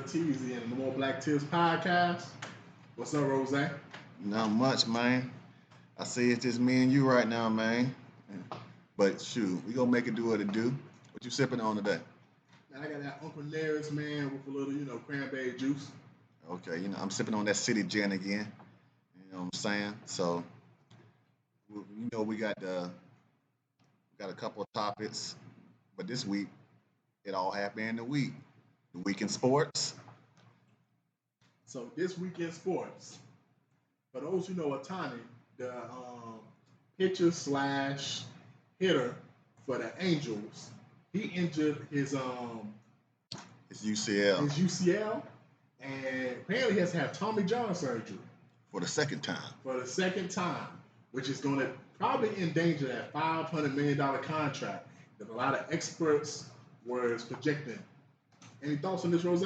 Teasy and the More Black Tips podcast. What's up, Rose? Not much, man. I see it's just me and you right now, man. But shoot, we gonna make it do what it do. What you sipping on today? Man, I got that Uncle Nearest man with a little, cranberry juice. Okay, I'm sipping on that City Gin again. You know what I'm saying? So, we got a couple of topics, but this week it all happened in the week. The week in sports. So this weekend sports, for those who know Otani, the pitcher slash hitter for the Angels, he injured It's UCL his UCL, and apparently he has to have Tommy John surgery for the second time. for the second time, which is going to probably endanger that $500 million contract that a lot of experts were projecting. Any thoughts on this, Rose?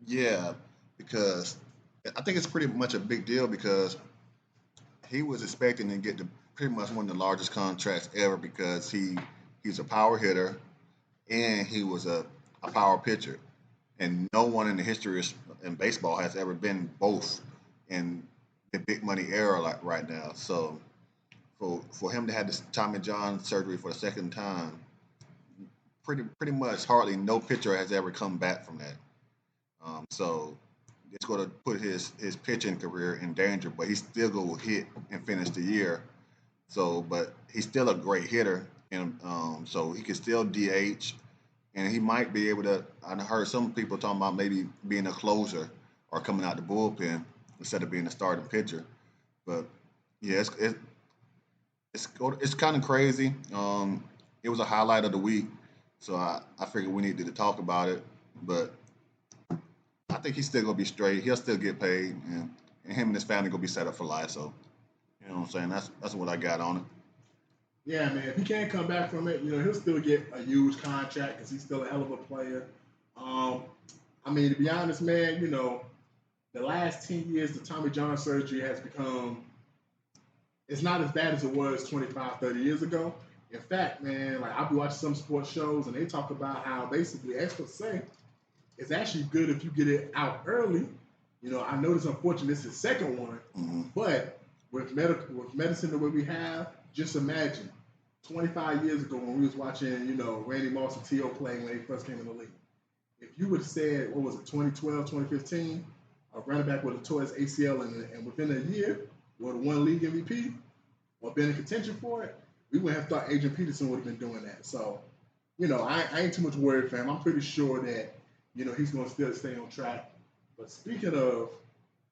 Yeah, because I think it's pretty much a big deal because he was expecting to get pretty much one of the largest contracts ever because he's a power hitter and he was a power pitcher, and no one in the history in baseball has ever been both in the big money era like right now. So for him to have this Tommy John surgery for the second time, pretty much hardly no pitcher has ever come back from that. So it's going to put his pitching career in danger, but he still go hit and finish the year. So, but he's still a great hitter, and so he can still DH, and he might be able to. I heard some people talking about maybe being a closer or coming out the bullpen instead of being a starting pitcher. But yeah, it's kind of crazy. It was a highlight of the week, so I figured we needed to talk about it. But I think he's still gonna be straight. He'll still get paid, and him and his family gonna be set up for life. So you know what I'm saying? That's what I got on it. Yeah, man. If he can't come back from it, he'll still get a huge contract because he's still a hell of a player. Um, I mean, to be honest, man, the last 10 years, the Tommy John surgery has become, it's not as bad as it was 25, 30 years ago. In fact, man, like I'll be watching some sports shows and they talk about how basically experts say it's actually good if you get it out early. I know it's unfortunate this is his second one, Hmm. but with medicine the way we have, just imagine 25 years ago when we was watching, Randy Moss and T.O. playing when they first came in the league. If you would have said, what was it, 2012, 2015, a running back would have tore his ACL and within a year would have won league MVP or been in contention for it, we wouldn't have thought Adrian Peterson would have been doing that. So, I ain't too much worried for him. I'm pretty sure that, he's going to still stay on track. But speaking of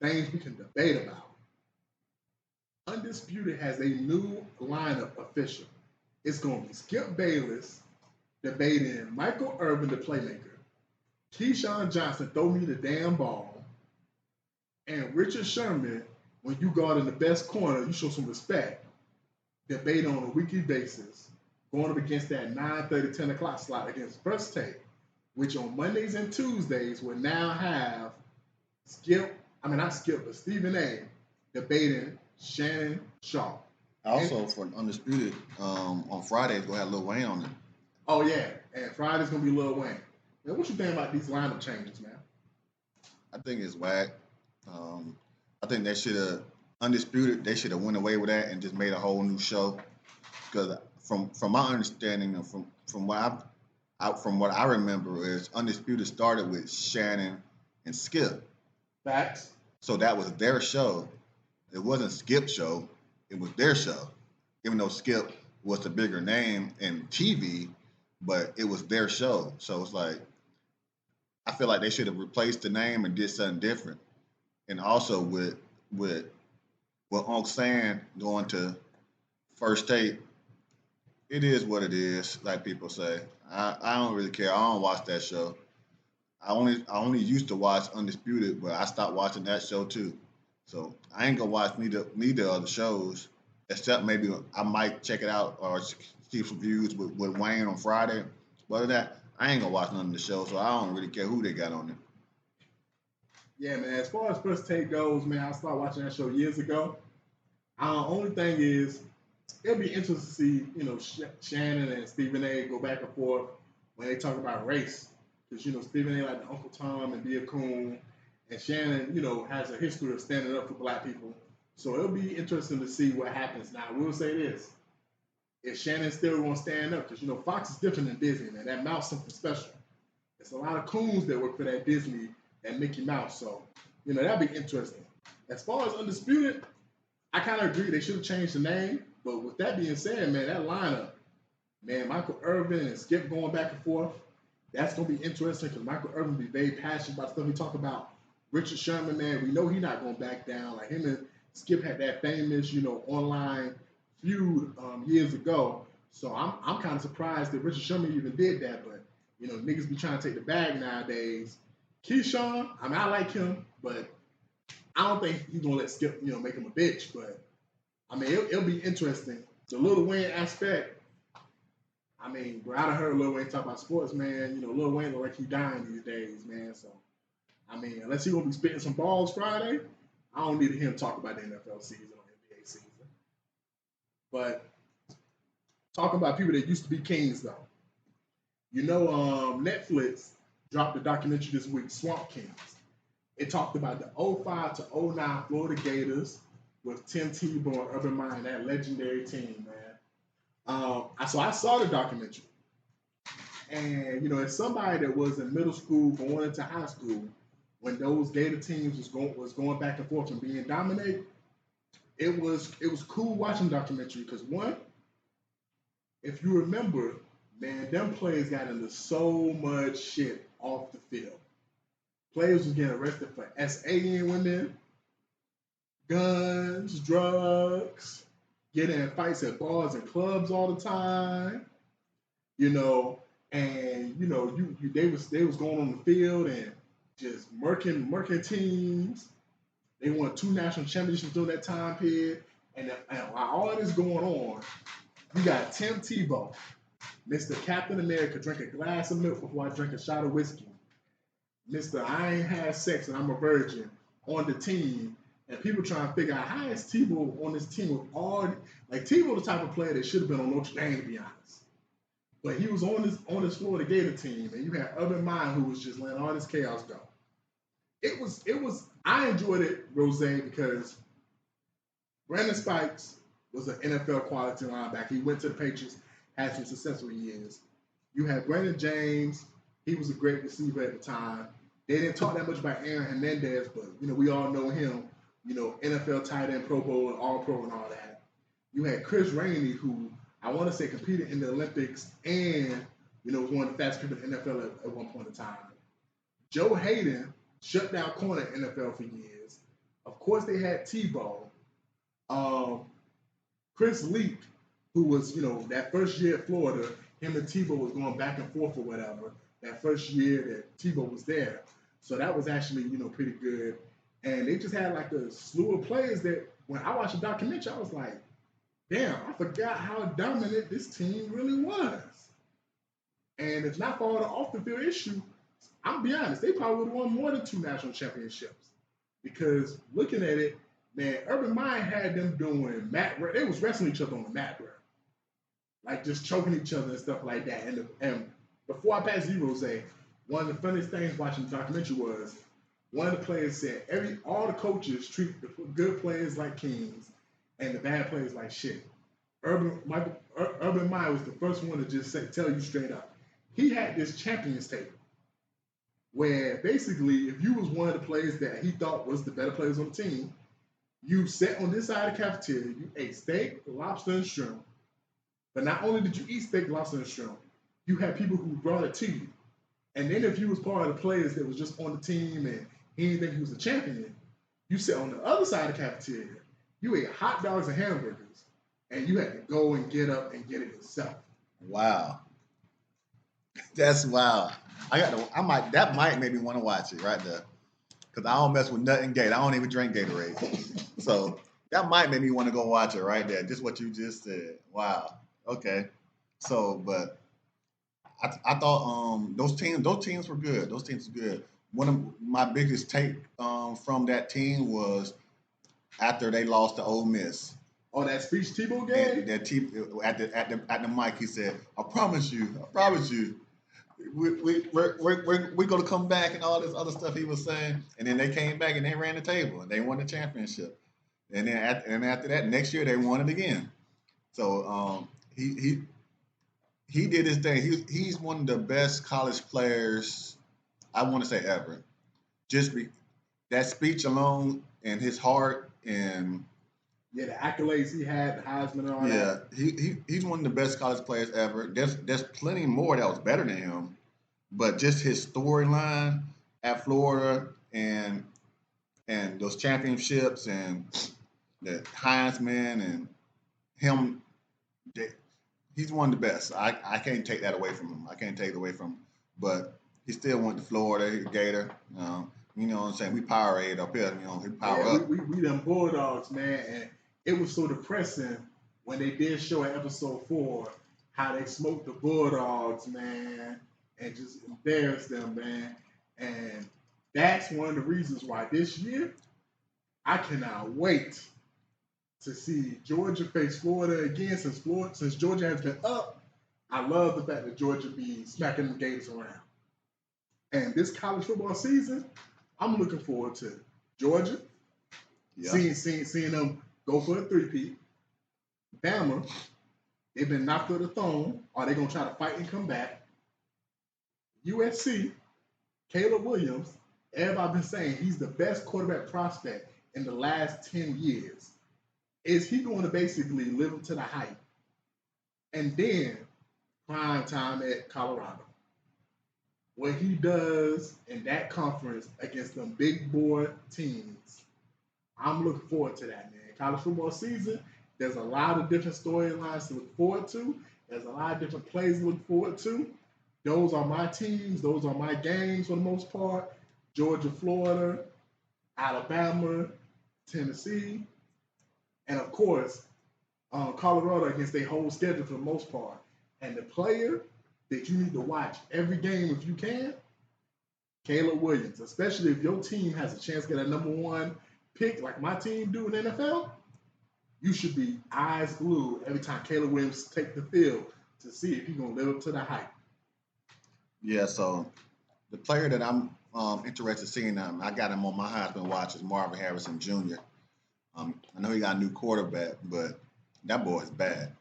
things we can debate about, Undisputed has a new lineup official. It's going to be Skip Bayless debating Michael Irvin, the playmaker, Keyshawn Johnson, throw me the damn ball, and Richard Sherman, when you guard in the best corner, you show some respect, debate on a weekly basis, going up against that 9:30, 10 o'clock slot against First Take, which on Mondays and Tuesdays will now have not Skip, but Stephen A. debating Shannon Sharp. Also, for Undisputed, on Friday, it's gonna have Lil Wayne on it. Oh yeah, and Friday's gonna be Lil Wayne. Man, what you think about these lineup changes, man? I think it's whack. I think they should have Undisputed. They should have went away with that and just made a whole new show. Because from my understanding and from what I remember is Undisputed started with Shannon and Skip. Facts. So that was their show. It wasn't Skip's show. It was their show. Even though Skip was the bigger name in TV, but it was their show. So it's like I feel like they should have replaced the name and did something different. And also with Unc San going to First Take, it is what it is, like people say. I don't really care. I don't watch that show. I only used to watch Undisputed, but I stopped watching that show too. So I ain't gonna watch neither of the shows, except maybe I might check it out or see some views with Wayne on Friday. But other than that, I ain't gonna watch none of the shows, so I don't really care who they got on there. Yeah, man. As far as First Take goes, man, I started watching that show years ago. Only thing is, it'll be interesting to see, Shannon and Stephen A. go back and forth when they talk about race. because Stephen A. like the Uncle Tom and be a coon, and Shannon, has a history of standing up for black people. So it'll be interesting to see what happens. Now, I will say this: if Shannon still won't stand up, because Fox is different than Disney, man. That Mouse something special. There's a lot of coons that work for that Disney and Mickey Mouse. So that'd be interesting. As far as Undisputed, I kind of agree they should have changed the name. But with that being said, man, that lineup, man, Michael Irvin and Skip going back and forth, that's gonna be interesting because Michael Irvin be very passionate about stuff he talk about. Richard Sherman, man, we know he's not gonna back down. Like him and Skip had that famous, online feud years ago. So I'm kind of surprised that Richard Sherman even did that. But niggas be trying to take the bag nowadays. Keyshawn, I mean, I like him, but I don't think he's gonna let Skip, make him a bitch. But I mean, it'll be interesting. The Lil Wayne aspect. I mean, bro, I done heard Lil Wayne talk about sports, man. Lil Wayne look like he dying these days, man. So, I mean, unless he gonna be spitting some balls Friday, I don't need to hear him talk about the NFL season or NBA season. But talking about people that used to be kings, though. Netflix dropped a documentary this week, Swamp Kings. It talked about the 05 to 09 Florida Gators with Tim Tebow and Urban Meyer, that legendary team, man. So I saw the documentary, and as somebody that was in middle school going into high school, when those Gator teams was going back and forth and being dominated, it was cool watching the documentary because one, if you remember, man, them players got into so much shit off the field. Players was getting arrested for SAing women, guns, drugs, getting in fights at bars and clubs all the time, and they was going on the field and just murking teams. They won 2 national championships during that time period, and while all this going on, you got Tim Tebow, Mr. Captain America, drink a glass of milk before I drink a shot of whiskey. Mr. I ain't had sex and I'm a virgin on the team. And people trying to figure out how is Tebow on this team with all Tebow the type of player that should have been on Notre Dame, to be honest. But he was on this Florida Gator team, and you had Urban Meyer who was just letting all this chaos go. It was I enjoyed it, Rose, because Brandon Spikes was an NFL quality linebacker. He went to the Patriots, had some successful years. You had Brandon James, he was a great receiver at the time. They didn't talk that much about Aaron Hernandez, but we all know him. NFL tight end, Pro Bowl, and All Pro, and all that. You had Chris Rainey, who I want to say competed in the Olympics and was one of the fastest people in the NFL at one point in time. Joe Hayden shut down corner in the NFL for years. Of course, they had Tebow. Chris Leak, who was that first year at Florida, him and Tebow was going back and forth or whatever. That first year that Tebow was there, so that was actually pretty good. And they just had like a slew of players that when I watched the documentary, I was like, damn, I forgot how dominant this team really was. And if not for all the off the field issue, I'll be honest, they probably would have won more than 2 national championships. Because looking at it, man, Urban Meyer had them doing they was wrestling each other on the mat, bro. Like just choking each other and stuff like that. And before I pass you, Rose, one of the funniest things watching the documentary was one of the players said all the coaches treat the good players like kings and the bad players like shit. Urban Meyer was the first one to just tell you straight up. He had this champions table where basically if you was one of the players that he thought was the better players on the team, you sat on this side of the cafeteria, you ate steak, lobster, and shrimp. But not only did you eat steak, lobster, and shrimp, you had people who brought it to you. And then if you was part of the players that was just on the team and he didn't think he was a champion, you sat on the other side of the cafeteria, you ate hot dogs and hamburgers, and you had to go and get up and get it yourself. Wow. That's wild. That might make me want to watch it right there. Because I don't mess with nothing Gator. I don't even drink Gatorade. So that might make me want to go watch it right there. Just what you just said. Wow. Okay. So, but I thought those teams were good. Those teams were good. One of my biggest take from that team was after they lost to Ole Miss. Oh, that speech Tebow gave? At the mic, he said, I promise you, we're going to come back and all this other stuff he was saying. And then they came back and they ran the table and they won the championship. And then after that, next year they won it again. So he did his thing. He's one of the best college players I want to say ever. Just that speech alone and his heart and Yeah, the accolades he had, the Heisman and all yeah, that. he's one of the best college players ever. There's plenty more that was better than him, but just his storyline at Florida and those championships and the Heisman and him, he's one of the best. I can't take that away from him. I can't take it away from him. But he still went to Florida, he's a Gator. You know what I'm saying? We Powerade up here. You know, we power Yeah, up. we them Bulldogs, man, and it was so depressing when they did show in episode 4 how they smoked the Bulldogs, man, and just embarrassed them, man. And that's one of the reasons why this year I cannot wait to see Georgia face Florida again. Since Georgia has been up, I love the fact that Georgia be smacking the Gators around. And this college football season, I'm looking forward to Georgia, Yeah. seeing them go for a three-peat. Bama, they've been knocked to the throne. Are they gonna try to fight and come back? USC, Caleb Williams. Everybody been saying he's the best quarterback prospect in the last 10 years. Is he going to basically live up to the hype? And then prime time at Colorado. What he does in that conference against them big boy teams, I'm looking forward to that, man. College football season, there's a lot of different storylines to look forward to. There's a lot of different plays to look forward to. Those are my teams. Those are my games for the most part. Georgia, Florida, Alabama, Tennessee, and of course, Colorado against their whole schedule for the most part. And the player that you need to watch every game if you can, Caleb Williams, especially if your team has a chance to get a number 1 pick like my team do in the NFL, you should be eyes glued every time Caleb Williams take the field to see if he's going to live up to the hype. Yeah, so the player that I'm interested in seeing, I got him on my Heisman watch is Marvin Harrison Jr. I know he got a new quarterback, but that boy is bad.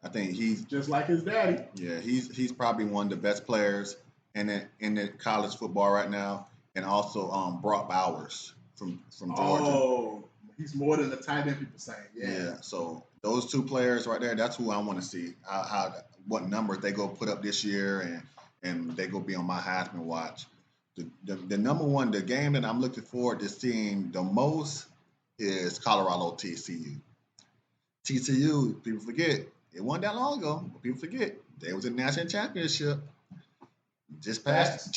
I think he's just like his daddy. Yeah, he's probably one of the best players in the college football right now, and also Brock Bowers from Georgia. Oh, he's more than the tight end people saying. Yeah. So those two players right there, that's who I want to see. What numbers they go put up this year, and they go be on my Heisman watch. The number one, the game that I'm looking forward to seeing the most is Colorado TCU. TCU, people forget, it wasn't that long ago, but people forget they was in the national championship just past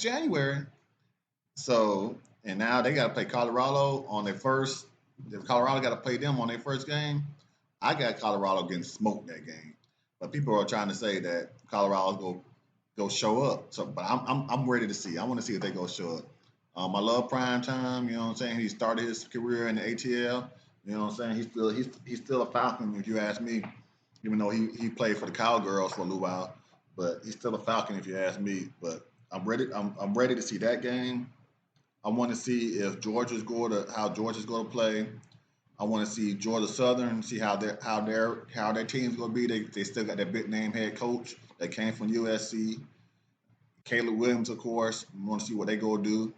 January. So, and now they got to play Colorado on their first. If Colorado got to play them on their first game, I got Colorado getting smoked that game. But people are trying to say that Colorado go show up. So, but I'm ready to see. I want to see if they go show up. I love prime time. You know what I'm saying? He started his career in the ATL. You know what I'm saying? He's still a Falcon if you ask me. Even though he played for the Cowgirls for a little while, but he's still a Falcon if you ask me. But I'm ready. I'm ready to see that game. I want to see if how Georgia's going to play. I want to see Georgia Southern, see how their team's going to be. They still got that big name head coach that came from USC. Caleb Williams, of course. I want to see what they go do.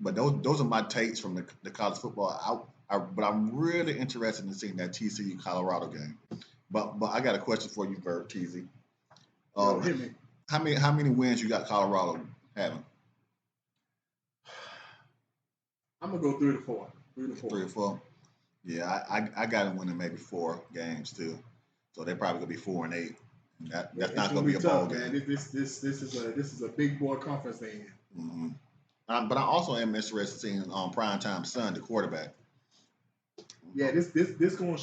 But those are my takes from the college football. But I'm really interested in seeing that TCU Colorado game. But I got a question for you, Bert Teasy. Hit me. How many wins you got Colorado having? I'm gonna go 3 to 4. 3 to 4. 3 or 4. Yeah, I got them winning maybe 4 games too. So they're probably gonna be 4 and 8. That's not gonna be a ball game. Man. This is a big boy conference they in. Mm-hmm. But I also am interested in seeing Primetime Son, the quarterback. Yeah, this going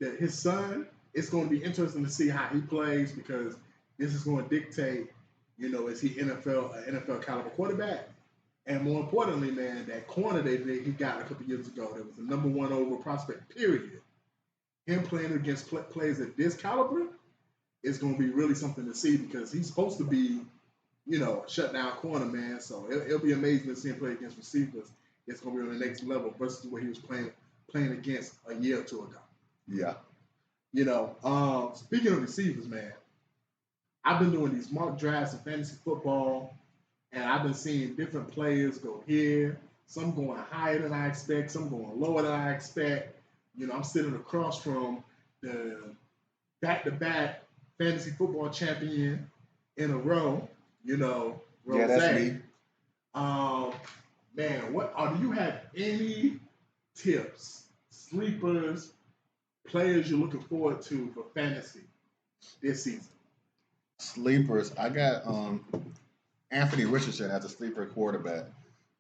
that his son. It's going to be interesting to see how he plays because this is going to dictate, is he NFL caliber quarterback, and more importantly, man, that corner that he got a couple years ago that was the number 1 overall prospect. Period. Him playing against players at this caliber, it's going to be really something to see because he's supposed to be, a shutdown corner, man. So it'll be amazing to see him play against receivers. It's going to be on the next level versus what he was playing against a year or two ago. Yeah. Speaking of receivers, man, I've been doing these mock drafts in fantasy football, and I've been seeing different players go here. Some going higher than I expect, some going lower than I expect. I'm sitting across from the back-to-back fantasy football champion in a row. Rose. Yeah, that's me. Man, do you have any tips, sleepers, players you're looking forward to for fantasy this season? Sleepers. I got Anthony Richardson as a sleeper quarterback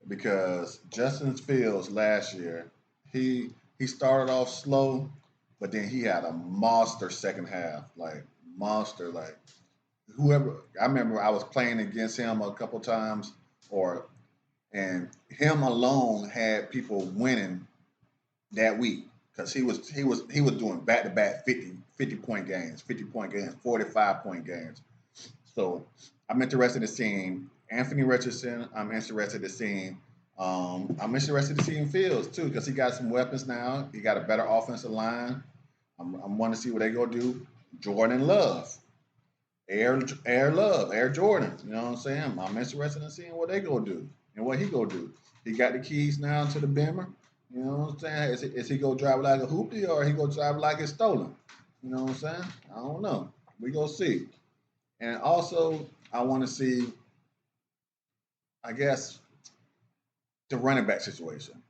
because Justin Fields last year, he started off slow, but then he had a monster second half, like monster, like whoever. I remember I was playing against him a couple times, and him alone had people winning that week because he was doing back to back 50 point games, 50-point games, 45-point games. So I'm interested in seeing Anthony Richardson. I'm interested in seeing Fields too because he got some weapons now. He got a better offensive line. I'm wanting to see what they gonna do. Jordan Love, Air Jordan. You know what I'm saying? I'm interested in seeing what they gonna do and what he gonna do. He got the keys now to the Beamer. You know what I'm saying? Is he gonna drive like a hoopty or he gonna drive like it's stolen? You know what I'm saying? I don't know. We gonna see. And also, I want to see, I guess, the running back situation.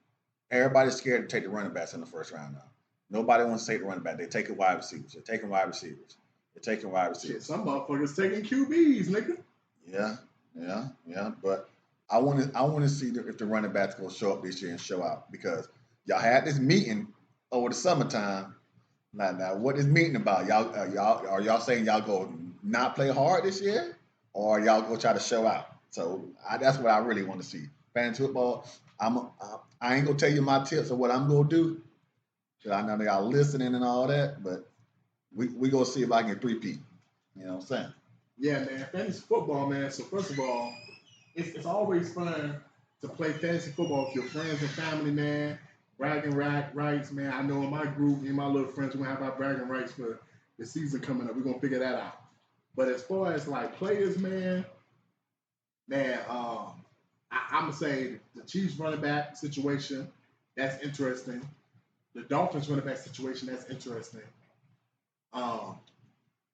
Everybody's scared to take the running backs in the first round now. Nobody wants to take the running back. They're taking wide receivers. They're taking wide receivers. Shit, some motherfuckers taking QBs, nigga. Yeah. But I want to see if the running backs gonna show up this year and show out because y'all had this meeting over the summertime. Now, what is meeting about? Y'all are y'all saying y'all go not play hard this year, or y'all go try to show out? So that's what I really want to see. Fantasy football. I ain't gonna tell you my tips of what I'm gonna do. Cause I know y'all listening and all that, but we gonna see if I can three-peat. You know what I'm saying? Yeah, man. Fantasy football, man. So first of all, it's always fun to play fantasy football with your friends and family, man. Bragging rights, man. I know in my group, me and my little friends, we're gonna have our bragging rights for the season coming up. We're gonna figure that out. But as far as like players, man, I'm gonna say the Chiefs running back situation, that's interesting. The Dolphins running back situation, that's interesting.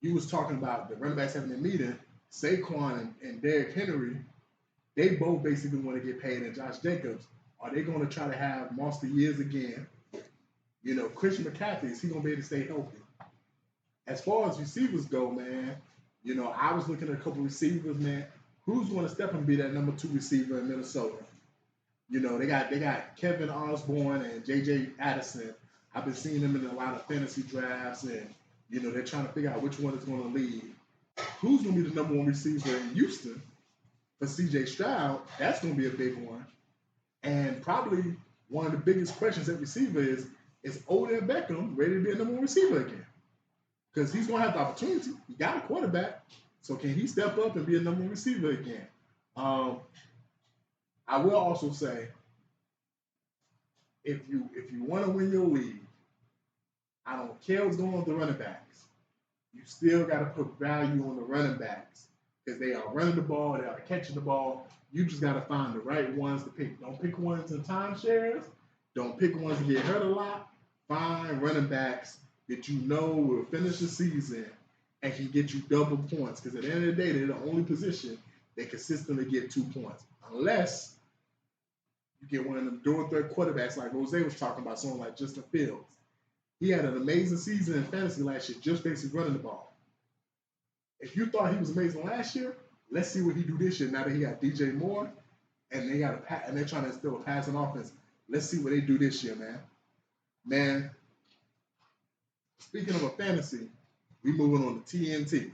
You was talking about the running backs having a meeting. Saquon and Derrick Henry, they both basically want to get paid. And Josh Jacobs, are they going to try to have monster years again? Christian McCaffrey, is he going to be able to stay healthy? As far as receivers go, man, I was looking at a couple receivers, man. Who's going to step and be that number 2 receiver in Minnesota? They got Kevin Osborne and J.J. Addison. I've been seeing them in a lot of fantasy drafts, and they're trying to figure out which one is going to lead. Who's going to be the number 1 receiver in Houston for C.J. Stroud? That's going to be a big one. And probably one of the biggest questions at receiver is Odell Beckham ready to be a number 1 receiver again? Because he's going to have the opportunity. He got a quarterback. So can he step up and be a number 1 receiver again? I will also say, if you want to win your league, I don't care what's going on with the running backs. You still got to put value on the running backs because they are running the ball, they are catching the ball. You just got to find the right ones to pick. Don't pick ones in timeshares. Don't pick ones that get hurt a lot. Find running backs that you know will finish the season and can get you double points. Because at the end of the day, they're the only position that consistently get 2 points. Unless you get one of them dual threat quarterbacks like Rose was talking about, someone like Justin Fields. He had an amazing season in fantasy last year, just basically running the ball. If you thought he was amazing last year, let's see what he do this year. Now that he got DJ Moore, and they're trying to instill a passing offense. Let's see what they do this year, man. Man, speaking of a fantasy, we moving on to TNT.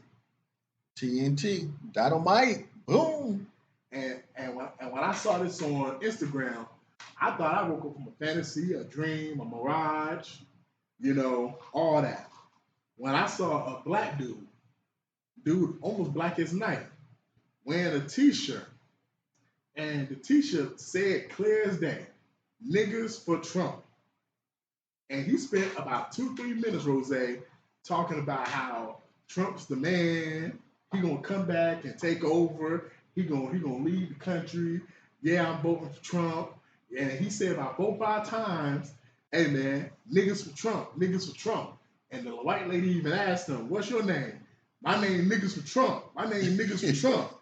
TNT, Dynamite, boom. And when I saw this on Instagram, I thought I woke up from a fantasy, a dream, a mirage, all that. When I saw a black dude dude almost black as night, wearing a t-shirt. And the t-shirt said clear as day, niggas for Trump. And he spent about 2-3 minutes, Rose, talking about how Trump's the man. He gonna come back and take over. He gonna lead the country. Yeah, I'm voting for Trump. And he said about 4 or 5 times, "Hey man, niggas for Trump, niggas for Trump." And the white lady even asked him, "What's your name?" "My name niggas for Trump. My name niggas for Trump."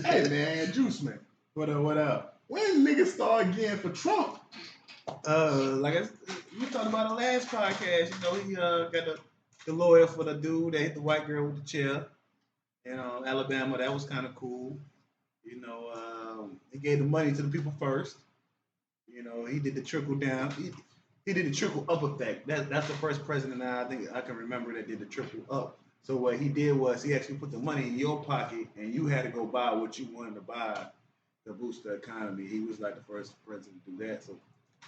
Hey man, Juice Man. What up? What up? When niggas start getting for Trump? We talked about the last podcast. You know, he got the lawyer for the dude that hit the white girl with the chair. You know, Alabama. That was kind of cool. You know, he gave the money to the people first. You know, he did the trickle down. He did the trickle up effect. That's the first president I think I can remember that did the trickle up. So what he did was he actually put the money in your pocket, and you had to go buy what you wanted to buy to boost the economy. He was like the first president to do that. So,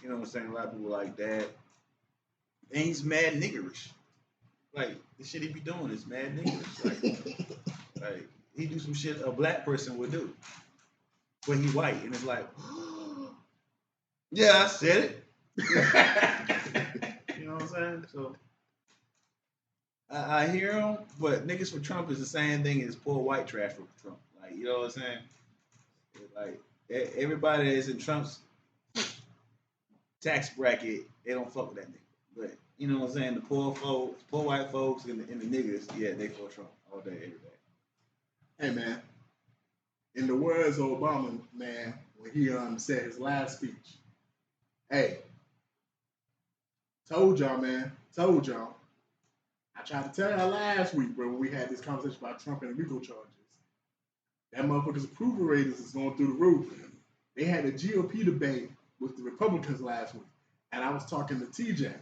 you know what I'm saying? A lot of people like that. And he's mad niggerish. Like, the shit he be doing is mad niggerish. Like he do some shit a black person would do. But he white, and it's like, yeah, I said it. You know what I'm saying? So I hear him, but niggas for Trump is the same thing as poor white trash for Trump. Like, you know what I'm saying? Like, everybody that's in Trump's tax bracket, they don't fuck with that nigga. But, you know what I'm saying? The poor folks, poor white folks, and the niggas, yeah, they for Trump all day, every day. Hey, man. In the words of Obama, man, when he said his last speech, hey, told y'all, man, told y'all. I tried to tell y'all last week, bro, when we had this conversation about Trump and the RICO charges. That motherfucker's approval ratings is going through the roof. They had a GOP debate with the Republicans last week, and I was talking to TJ,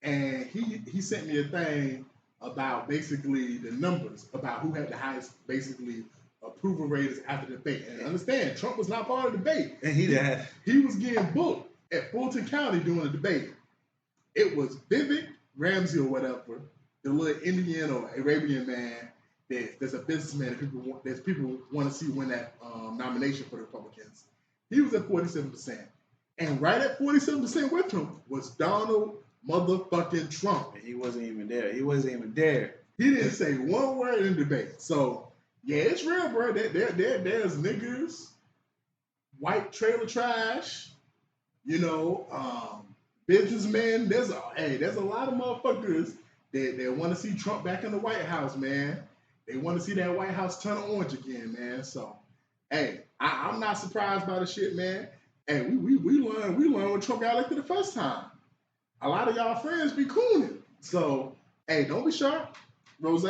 and he sent me a thing about basically the numbers, about who had the highest, basically, approval ratings after the debate. And understand, Trump was not part of the debate. And he was getting booked at Fulton County doing the debate. It was Vivek Ramsey or whatever, the little Indian or Arabian man that's a businessman that people want to see win that nomination for the Republicans. He was at 47%. And right at 47% with him was Donald motherfucking Trump. And he wasn't even there. He wasn't even there. He didn't say one word in the debate. So, yeah, it's real, bro. There's niggas, white trailer trash, you know, businessmen. There's a lot of motherfuckers that want to see Trump back in the White House, man. They want to see that White House turn orange again, man. So, hey, I'm not surprised by the shit, man. Hey, we learned when Trump got elected the first time. A lot of y'all friends be cooning. So, hey, don't be sharp, Rose.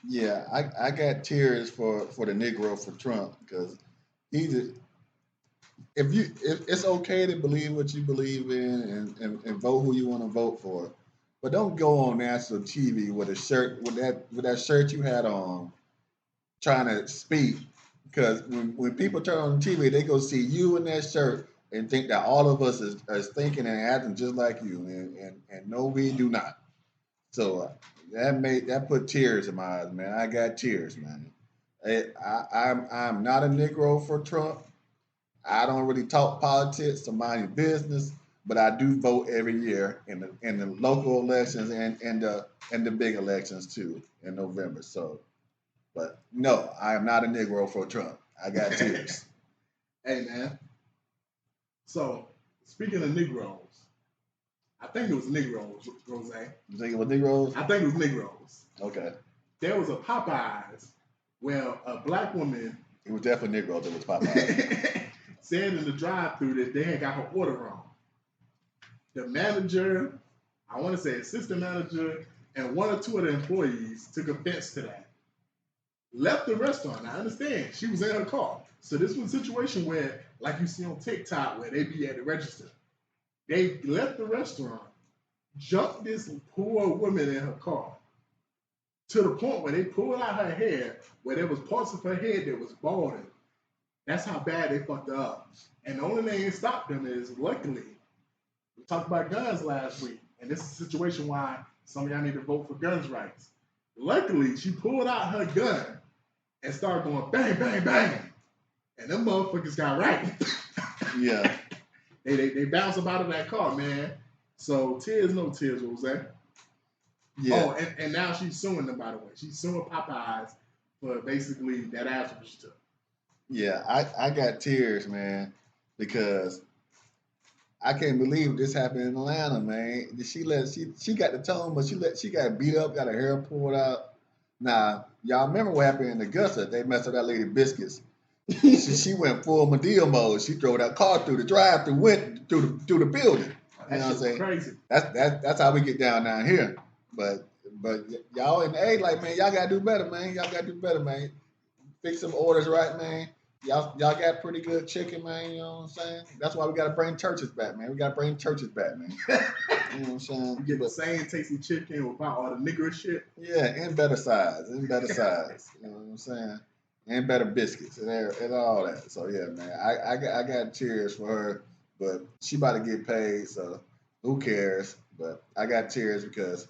Yeah, I got tears for the Negro for Trump because if it's okay to believe what you believe in and vote who you want to vote for, but don't go on national TV with a shirt with that shirt you had on, trying to speak. Because when people turn on TV, they go see you in that shirt and think that all of us is thinking and acting just like you, and no, we do not. So that put tears in my eyes, man. I got tears, man. I'm not a Negro for Trump. I don't really talk politics or mind your business, but I do vote every year in the local elections and the big elections too in November. So, but no, I am not a Negro for Trump. I got tears. Hey, man. So, speaking of Negroes, I think it was Negroes, Rose. You think it was Negroes? I think it was Negroes. Okay. There was a Popeyes where a black woman. It was definitely Negroes. It was Popeyes. Said in the drive-thru that they had got her order wrong. The manager, I want to say assistant manager, and one or two of the employees took offense to that. Left the restaurant. I understand. She was in her car. So this was a situation where, like you see on TikTok, where they be at the register. They left the restaurant, jumped this poor woman in her car, to the point where they pulled out her hair, where there was parts of her head that was balding. That's how bad they fucked her up. And the only thing that stopped them is, luckily, we talked about guns last week, and this is a situation why some of y'all need to vote for guns rights. Luckily, she pulled out her gun and started going bang, bang, bang. And them motherfuckers got right. Yeah. They bounced up out of that car, man. So tears, no tears, Rose. Yeah. Oh, and now she's suing them, by the way. She's suing Popeyes for basically that ass she took. Yeah, I got tears, man, because I can't believe this happened in Atlanta, man. She got the tone, but she got beat up, got her hair pulled out. Now, y'all remember what happened in Augusta? They messed up that lady Biscuits. She went full Medea mode. She drove that car through the drive-through, went through the building. You know what I'm saying? Crazy. That's how we get down here. But y'all in the A, like, man, y'all gotta do better, man. Y'all gotta do better, man. Fix some orders right, man. Y'all got pretty good chicken, man. You know what I'm saying? That's why we gotta bring churches back, man. We gotta bring churches back, man. You know what I'm saying? You get the same tasty chicken without all the nigger shit. Yeah, and better size, You know what I'm saying? And better biscuits and all that. So yeah, man, I got cheers for her, but she about to get paid, so who cares? But I got cheers because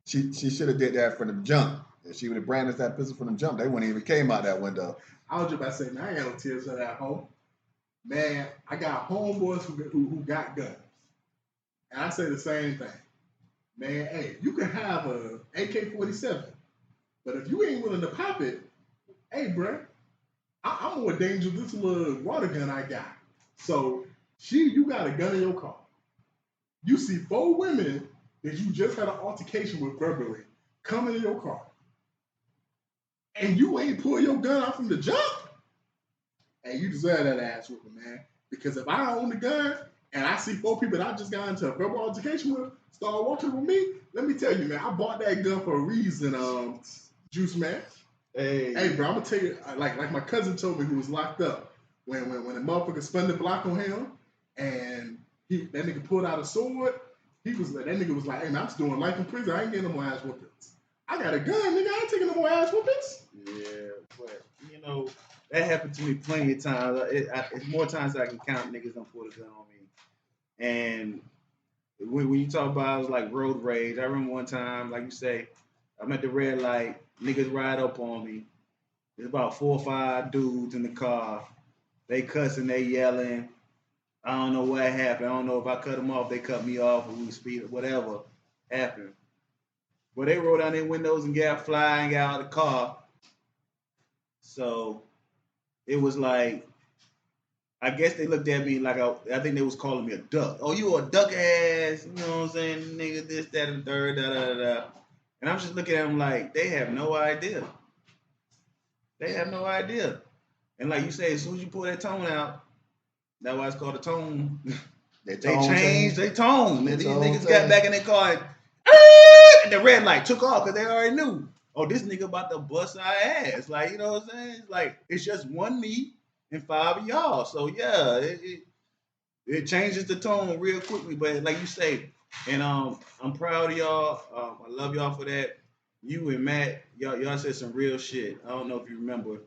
she should have did that from the jump. If she would have brandished that pistol from the jump, they wouldn't even came out that window. I was just about to say, man, I ain't got no tears for that home. Man, I got homeboys who got guns. And I say the same thing. Man, hey, you can have a AK-47, but if you ain't willing to pop it, hey, bruh, I'm more dangerous than this little water gun I got. So, you got a gun in your car. You see 4 women that you just had an altercation with verbally come into your car. And you ain't pull your gun out from the jump. Hey, you deserve that ass whooping, man. Because if I own the gun and I see 4 people that I just got into a verbal altercation with start walking with me, let me tell you, man, I bought that gun for a reason, Juice Man. Hey, bro, I'm gonna tell you, like my cousin told me who was locked up when the motherfucker spun the block on him and that nigga pulled out a sword. That nigga was like, hey man, I'm still doing life in prison. I ain't getting no more ass whoopings. I got a gun, nigga. I ain't taking no more ass whoopings. Yeah, but you know that happened to me plenty of times. It's more times than I can count. Niggas don't pull a gun on me. And when you talk about like road rage, I remember one time, like you say, I'm at the red light. Niggas ride up on me. There's about 4 or 5 dudes in the car. They cussing, they yelling. I don't know what happened. I don't know if I cut them off, they cut me off, or we speed, whatever happened. But they rolled down their windows and got flying out of the car. So it was like, I guess they looked at me like I think they was calling me a duck. Oh, you a duck ass, you know what I'm saying? Nigga, this, that, and the third, da, da, da, da. And I'm just looking at them like, they have no idea. They have no idea. And like you say, as soon as you pull that tone out, that's why it's called a tone. They changed their tone. These niggas got back in their car and the red light took off because they already knew. Oh, this nigga about to bust our ass. Like, you know what I'm saying? It's like, it's just one me and 5 of y'all. So yeah, it changes the tone real quickly. But like you say, and I'm proud of y'all. I love y'all for that. You and Matt, y'all said some real shit. I don't know if you remember,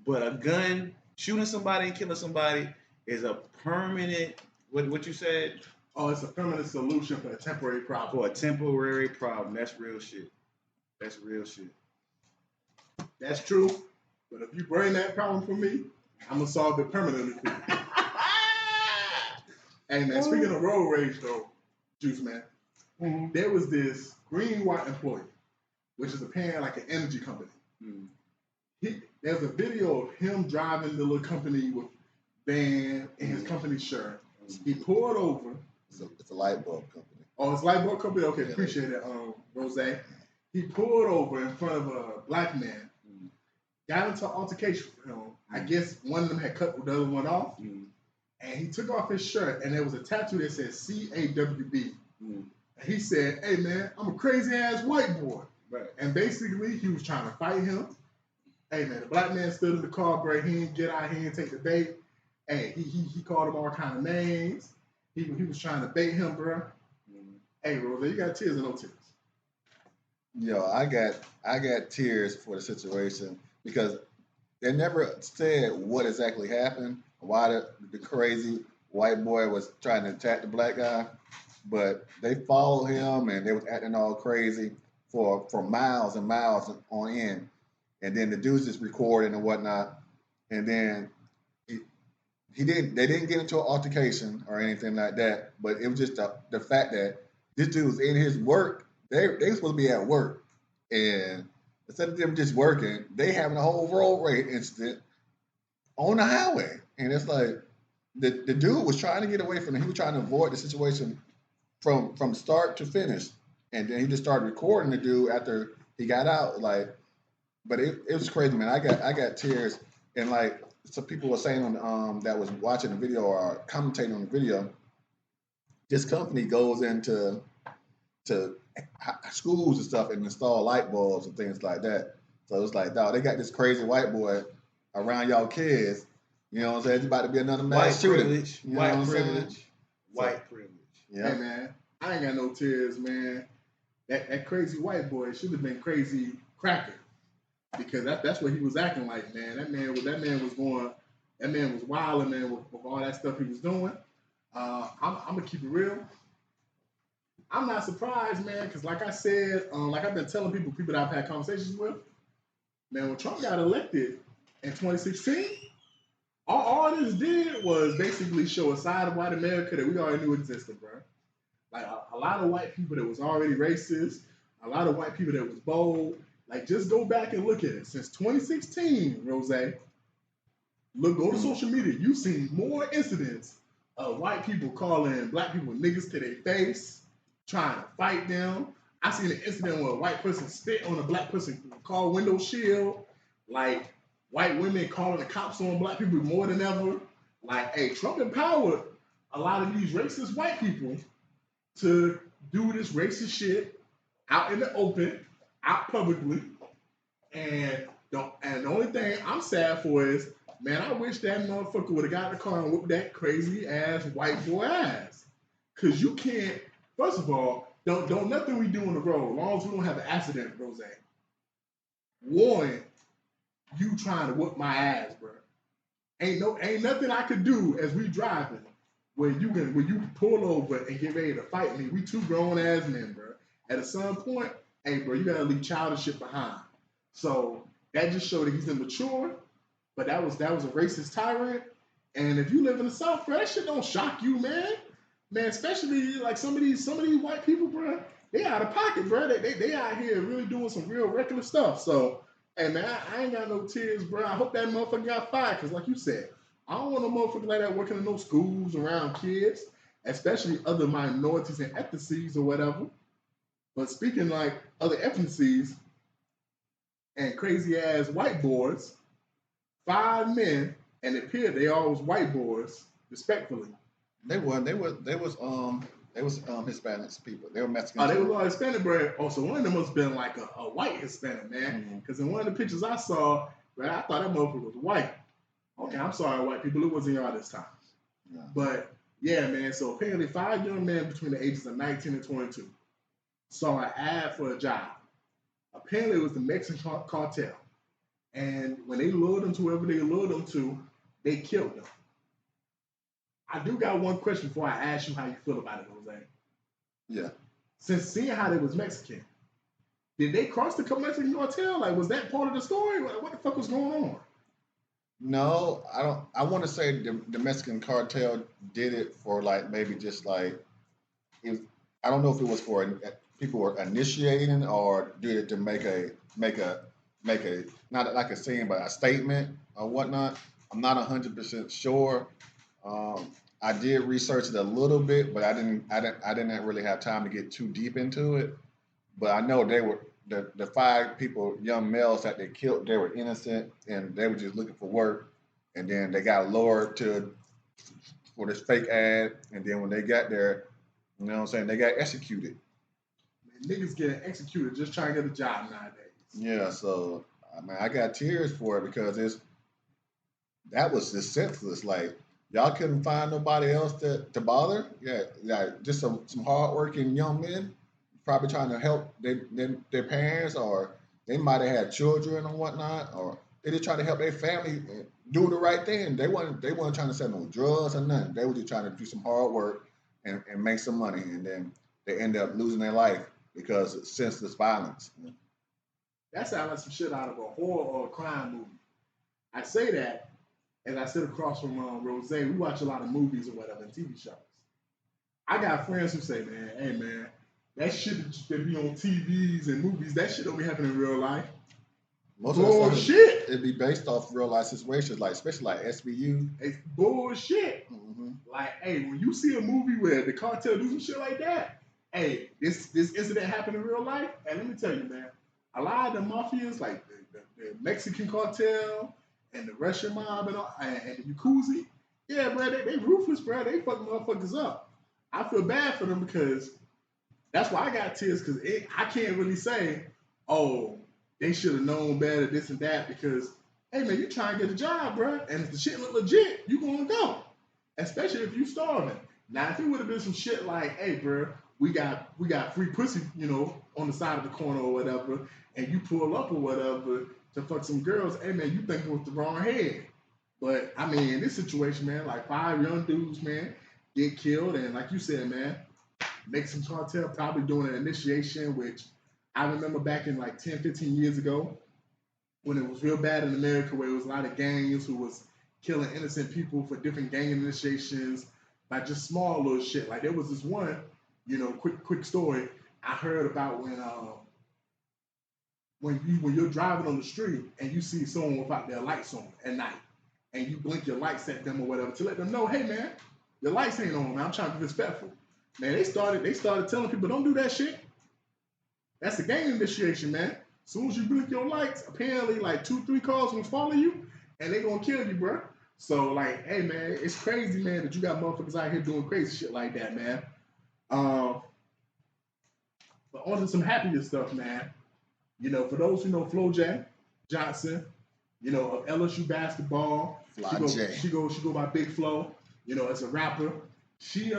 but a gun, shooting somebody and killing somebody is a permanent. What you said? Oh, it's a permanent solution for a temporary problem. For a temporary problem. That's real shit. That's real shit. That's true. But if you bring that problem for me, I'm gonna solve it permanently for you. Hey man, speaking of road rage though, Juice Man, there was this green white employee, which is apparently like an energy company. There's a video of him driving the little company with van in his company shirt. He pulled over. It's a light bulb company. Oh, it's light bulb company? Okay, appreciate it, Rose. He pulled over in front of a black man, got into an altercation with him. I guess one of them had cut the other one off. And he took off his shirt, and there was a tattoo that said CAWB. And he said, hey, man, I'm a crazy-ass white boy. Right. And basically, he was trying to fight him. Hey, man, the black man stood in the car, bro. He didn't get out here and take the bait. Hey, he called him all kind of names. He was trying to bait him, bro. Hey, Rose, you got tears or no tears? Yo, I got tears for the situation because they never said what exactly happened, why the crazy white boy was trying to attack the black guy, but they followed him and they was acting all crazy. for miles and miles on end, and then the dudes just recording and whatnot, and then they didn't get into an altercation or anything like that, but it was just the fact that this dude was in his work. They supposed to be at work, and instead of them just working, they having a whole road rage incident on the highway, and it's like the dude was trying to get away from it. He was trying to avoid the situation from start to finish, and then he just started recording the dude after he got out. Like, but it was crazy, man. I got tears, and like some people were saying on that was watching the video or commentating on the video. This company goes into schools and stuff and install light bulbs and things like that. So it's like, dog, they got this crazy white boy around y'all kids. You know what I'm saying? It's about to be another mass shooting. Privilege, You know white what I'm saying? privilege, white privilege. Yeah. Hey man, I ain't got no tears, man. That crazy white boy should have been crazy cracker, because that's what he was acting like, man. That man was wilding, man, with all that stuff he was doing. I'm gonna keep it real. I'm not surprised, man, because like I said, like I've been telling people that I've had conversations with, man, when Trump got elected in 2016, all this did was basically show a side of white America that we already knew existed, bro. Like a lot of white people that was already racist, a lot of white people that was bold. Like, just go back and look at it. Since 2016, Rose, go to social media. You've seen more incidents of white people calling black people niggas to their face, trying to fight them. I seen an incident where a white person spit on a black person car window shield. Like, white women calling the cops on black people more than ever. Like, hey, Trump empowered a lot of these racist white people to do this racist shit out in the open, out publicly. And the only thing I'm sad for is, man, I wish that motherfucker would have got in the car and whooped that crazy ass white boy ass. Cause you can't, first of all, don't nothing we do on the road, as long as we don't have an accident, Rose, warrant you trying to whoop my ass, bro. Ain't nothing I could do as we driving where you pull over and get ready to fight me. We two grown ass men, bro. At a some point, hey, bro, you gotta leave childish shit behind. So that just showed that he's immature. But that was a racist tyrant. And if you live in the South, bro, that shit don't shock you, man. Man, especially like some of these white people, bro. They out of pocket, bro. They out here really doing some real reckless stuff. So, hey, man, I ain't got no tears, bro. I hope that motherfucker got fired. Because like you said, I don't want no motherfucker like that working in no schools around kids, especially other minorities and ethnicities or whatever. But speaking like other ethnicities and crazy ass white boys, 5 men, and it appeared they all was white boys, respectfully. They was Hispanics people. They were Mexican. Oh, they was all Hispanic, bro. Oh, so one of them must have been like a white Hispanic, man. Because in one of the pictures I saw, bro, I thought that motherfucker was white. Okay, I'm sorry, white people. It wasn't y'all this time. Yeah. But, yeah, man. So apparently 5 young men between the ages of 19 and 22 saw an ad for a job. Apparently it was the Mexican cartel. And when they lured them to wherever they lured them to, they killed them. I do got one question before I ask you how you feel about it, Jose. Yeah. Since seeing how they was Mexican, did they cross the Mexican cartel? Like, was that part of the story? What the fuck was going on? No, I don't. I want to say the Mexican cartel did it for like maybe just like, I don't know if it was for people were initiating or did it to make a not like a scene but a statement or whatnot. I'm not 100% sure. I did research it a little bit, but I didn't really have time to get too deep into it. But I know they were the 5 people, young males that they killed. They were innocent and they were just looking for work, and then they got lured for this fake ad, and then when they got there, you know what I'm saying, they got executed. Man, niggas getting executed just trying to get a job nowadays. Yeah, so I mean, I got tears for it because that was just senseless. Like, y'all couldn't find nobody else to bother. Yeah, just some hardworking young men, probably trying to help their parents, or they might have had children or whatnot, or they just trying to help their family do the right thing. They weren't trying to sell no drugs or nothing. They were just trying to do some hard work and make some money, and then they end up losing their life because it's senseless violence. That sounds like some shit out of a horror or a crime movie. I say that as I sit across from Rose. We watch a lot of movies or whatever and TV shows. I got friends who say, man, hey man, that shit that be on TVs and movies, that shit don't be happening in real life. Most bullshit. It'd be based off real life situations, like especially like SVU. It's bullshit. Mm-hmm. Like, hey, when you see a movie where the cartel do some shit like that, hey, this incident happened in real life, and let me tell you, man, a lot of the mafias, like the Mexican cartel and the Russian mob and the Yakuza, yeah, bro, they ruthless, bro. They fuck motherfuckers up. I feel bad for them because that's why I got tears, because I can't really say, oh, they should have known better, this and that, because, hey, man, you trying to get a job, bro, and if the shit look legit, you gonna go, especially if you starving. Now, if it would have been some shit like, hey, bro, we got free pussy, on the side of the corner or whatever, and you pull up or whatever to fuck some girls, hey, man, you thinking with the wrong head. But, I mean, in this situation, man, like 5 young dudes, man, get killed, and like you said, man, Mexican cartel probably doing an initiation, which I remember back in like 10, 15 years ago when it was real bad in America, where it was a lot of gangs who was killing innocent people for different gang initiations by just small little shit. Like there was this one, quick story I heard about when you're driving on the street and you see someone without their lights on at night, and you blink your lights at them or whatever to let them know, hey man, your lights ain't on, man. I'm trying to be respectful. Man, they started telling people, don't do that shit. That's a gang initiation, man. As soon as you blink your lights, apparently like 2-3 cars will follow you and they gonna kill you, bro. So like, hey man, it's crazy, man, that you got motherfuckers out here doing crazy shit like that, man. But on to some happier stuff, man. For those who know FloJa Johnson, of LSU basketball, she go by Big Flo, as a rapper. She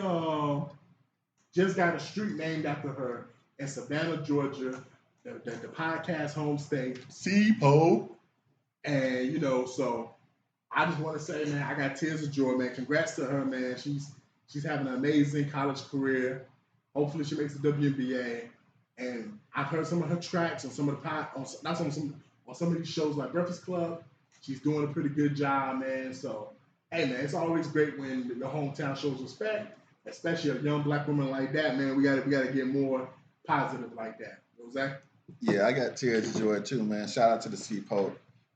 just got a street named after her in Savannah, Georgia, the podcast home state. C-Po. And, so I just want to say, man, I got tears of joy, man. Congrats to her, man. She's having an amazing college career. Hopefully she makes the WNBA. And I've heard some of her tracks on some of some of these shows like Breakfast Club. She's doing a pretty good job, man. So, hey, man, it's always great when your hometown shows respect, especially a young black woman like that, man. We gotta get more positive like that. Jose? Yeah, I got tears of joy too, man. Shout out to the C-Po,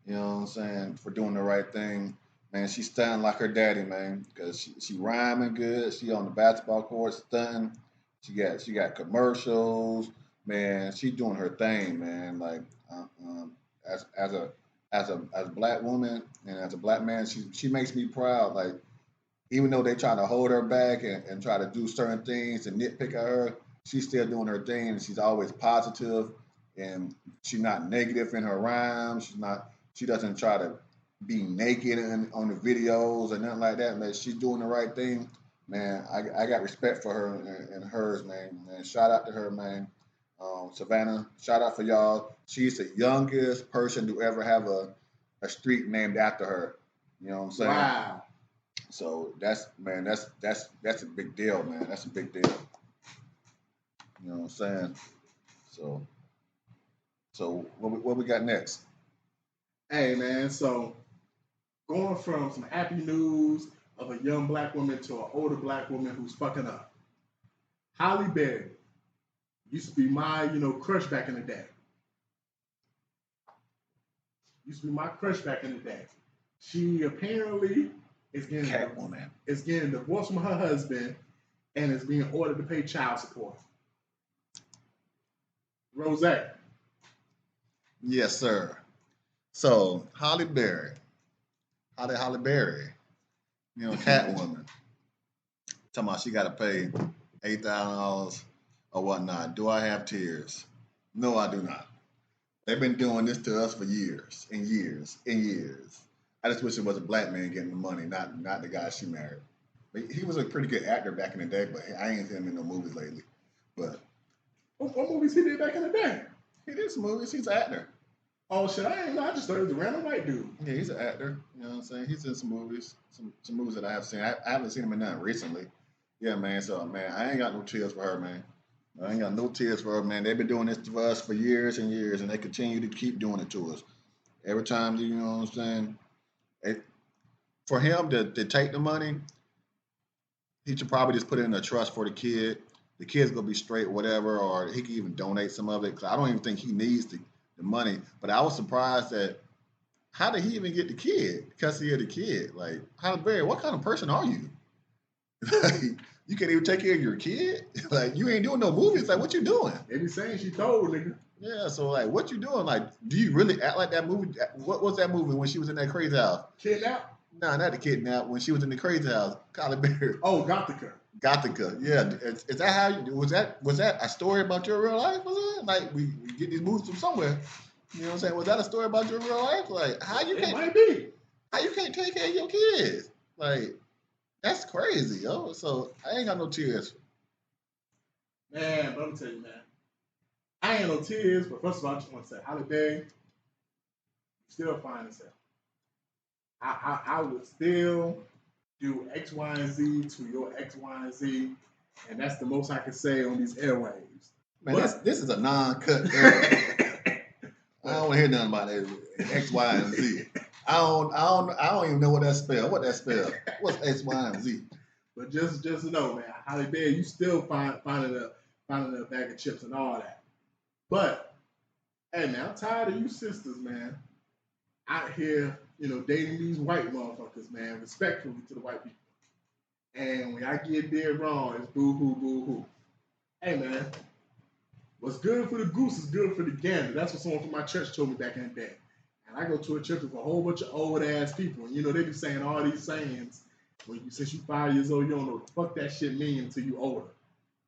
you know what I'm saying, for doing the right thing. Man, she's stunting like her daddy, man, because she rhyming good. She on the basketball court stunting. She got commercials, man. She doing her thing, man. Like as a black woman and as a black man, she makes me proud. Like even though they try to hold her back and try to do certain things and nitpick at her, she's still doing her thing, and she's always positive, and she's not negative in her rhymes. She doesn't try to be naked on the videos or nothing like that, man. She's doing the right thing, man. I got respect for her and hers, man. Shout out to her, man. Savannah, shout out for y'all. She's the youngest person to ever have a street named after her. You know what I'm saying? Wow. So that's a big deal, man. That's a big deal. You know what I'm saying? So what we got next? Hey, man, so going from some happy news of a young black woman to an older black woman who's fucking up. Halle Berry used to be my, crush back in the day. She apparently is getting Catwoman. Is getting divorced from her husband and is being ordered to pay child support. Rose. Yes, sir. So Halle Berry, Catwoman. Talking about she got to pay $8,000 or whatnot. Do I have tears? No, I do not. They've been doing this to us for years and years and years. I just wish it was a black man getting the money, not the guy she married. But he was a pretty good actor back in the day, but I ain't seen him in no movies lately. But what movies he did back in the day? He did some movies. He's an actor. Oh shit! I ain't know. I just thought he was a random white dude. Yeah, he's an actor. You know what I'm saying? He's in some movies, some movies that I have seen. I haven't seen him in none recently. Yeah, man. So man, I ain't got no tears for her, man. I ain't got no tears for her, man. They've been doing this for us for years and years, and they continue to keep doing it to us. Every time, you know what I'm saying? It, for him to take the money, he should probably just put it in a trust for the kid. The kid's gonna be straight, whatever, or he can even donate some of it. Cause I don't even think he needs the money. But I was surprised that how did he even get the kid? Custody of the kid. Like, Halle Berry, what kind of person are you? Like, you can't even take care of your kid. Like, you ain't doing no movies. Like, what you doing? They be saying she told, nigga. Yeah. So like, what you doing? Like, do you really act like that movie? What was that movie when she was in that crazy house? Kidnap? Nah, not the kidnap. When she was in the crazy house, Halle Berry. Oh, Gothica. Gothica, yeah. Is that how you was that a story about your real life? Was it like we get these movies from somewhere? You know what I'm saying? Was that a story about your real life? Like It might be. how you can't take care of your kids? Like that's crazy, yo. So I ain't got no tears. Man, but I'm tell you, man. I ain't no tears, but first of all, I just want to say, Halle Berry, still fine as hell. I would still do X, Y, and Z to your X, Y, and Z, and that's the most I can say on these airwaves. Man, But- this is a non-cut era. I don't want to hear nothing about that X, Y, and Z. I don't even know what that spell. What that spell? What's X, Y, and Z? But just know, man, Halle Berry, you still finding a bag of chips and all that. But hey, man, I'm tired of you sisters, man, out here, dating these white motherfuckers, man, respectfully to the white people. And when I get dead wrong, it's boo hoo, boo hoo. Hey, man, what's good for the goose is good for the gander. That's what someone from my church told me back in the day. And I go to a church with a whole bunch of old ass people. And they be saying all these sayings. Since you 5 years old, you don't know what the fuck that shit means until you older.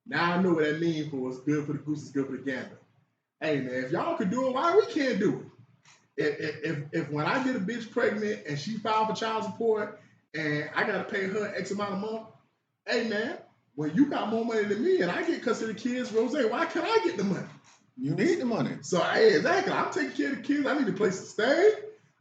Now I know what that means for what's good for the goose is good for the gander. Hey, man, if y'all could do it, why we can't do it? If when I get a bitch pregnant and she filed for child support and I gotta pay her X amount a month, hey man, when you got more money than me and I get custody of the kids, Rose, why can't I get the money? You need the money. So hey, exactly, I'm taking care of the kids. I need a place to stay.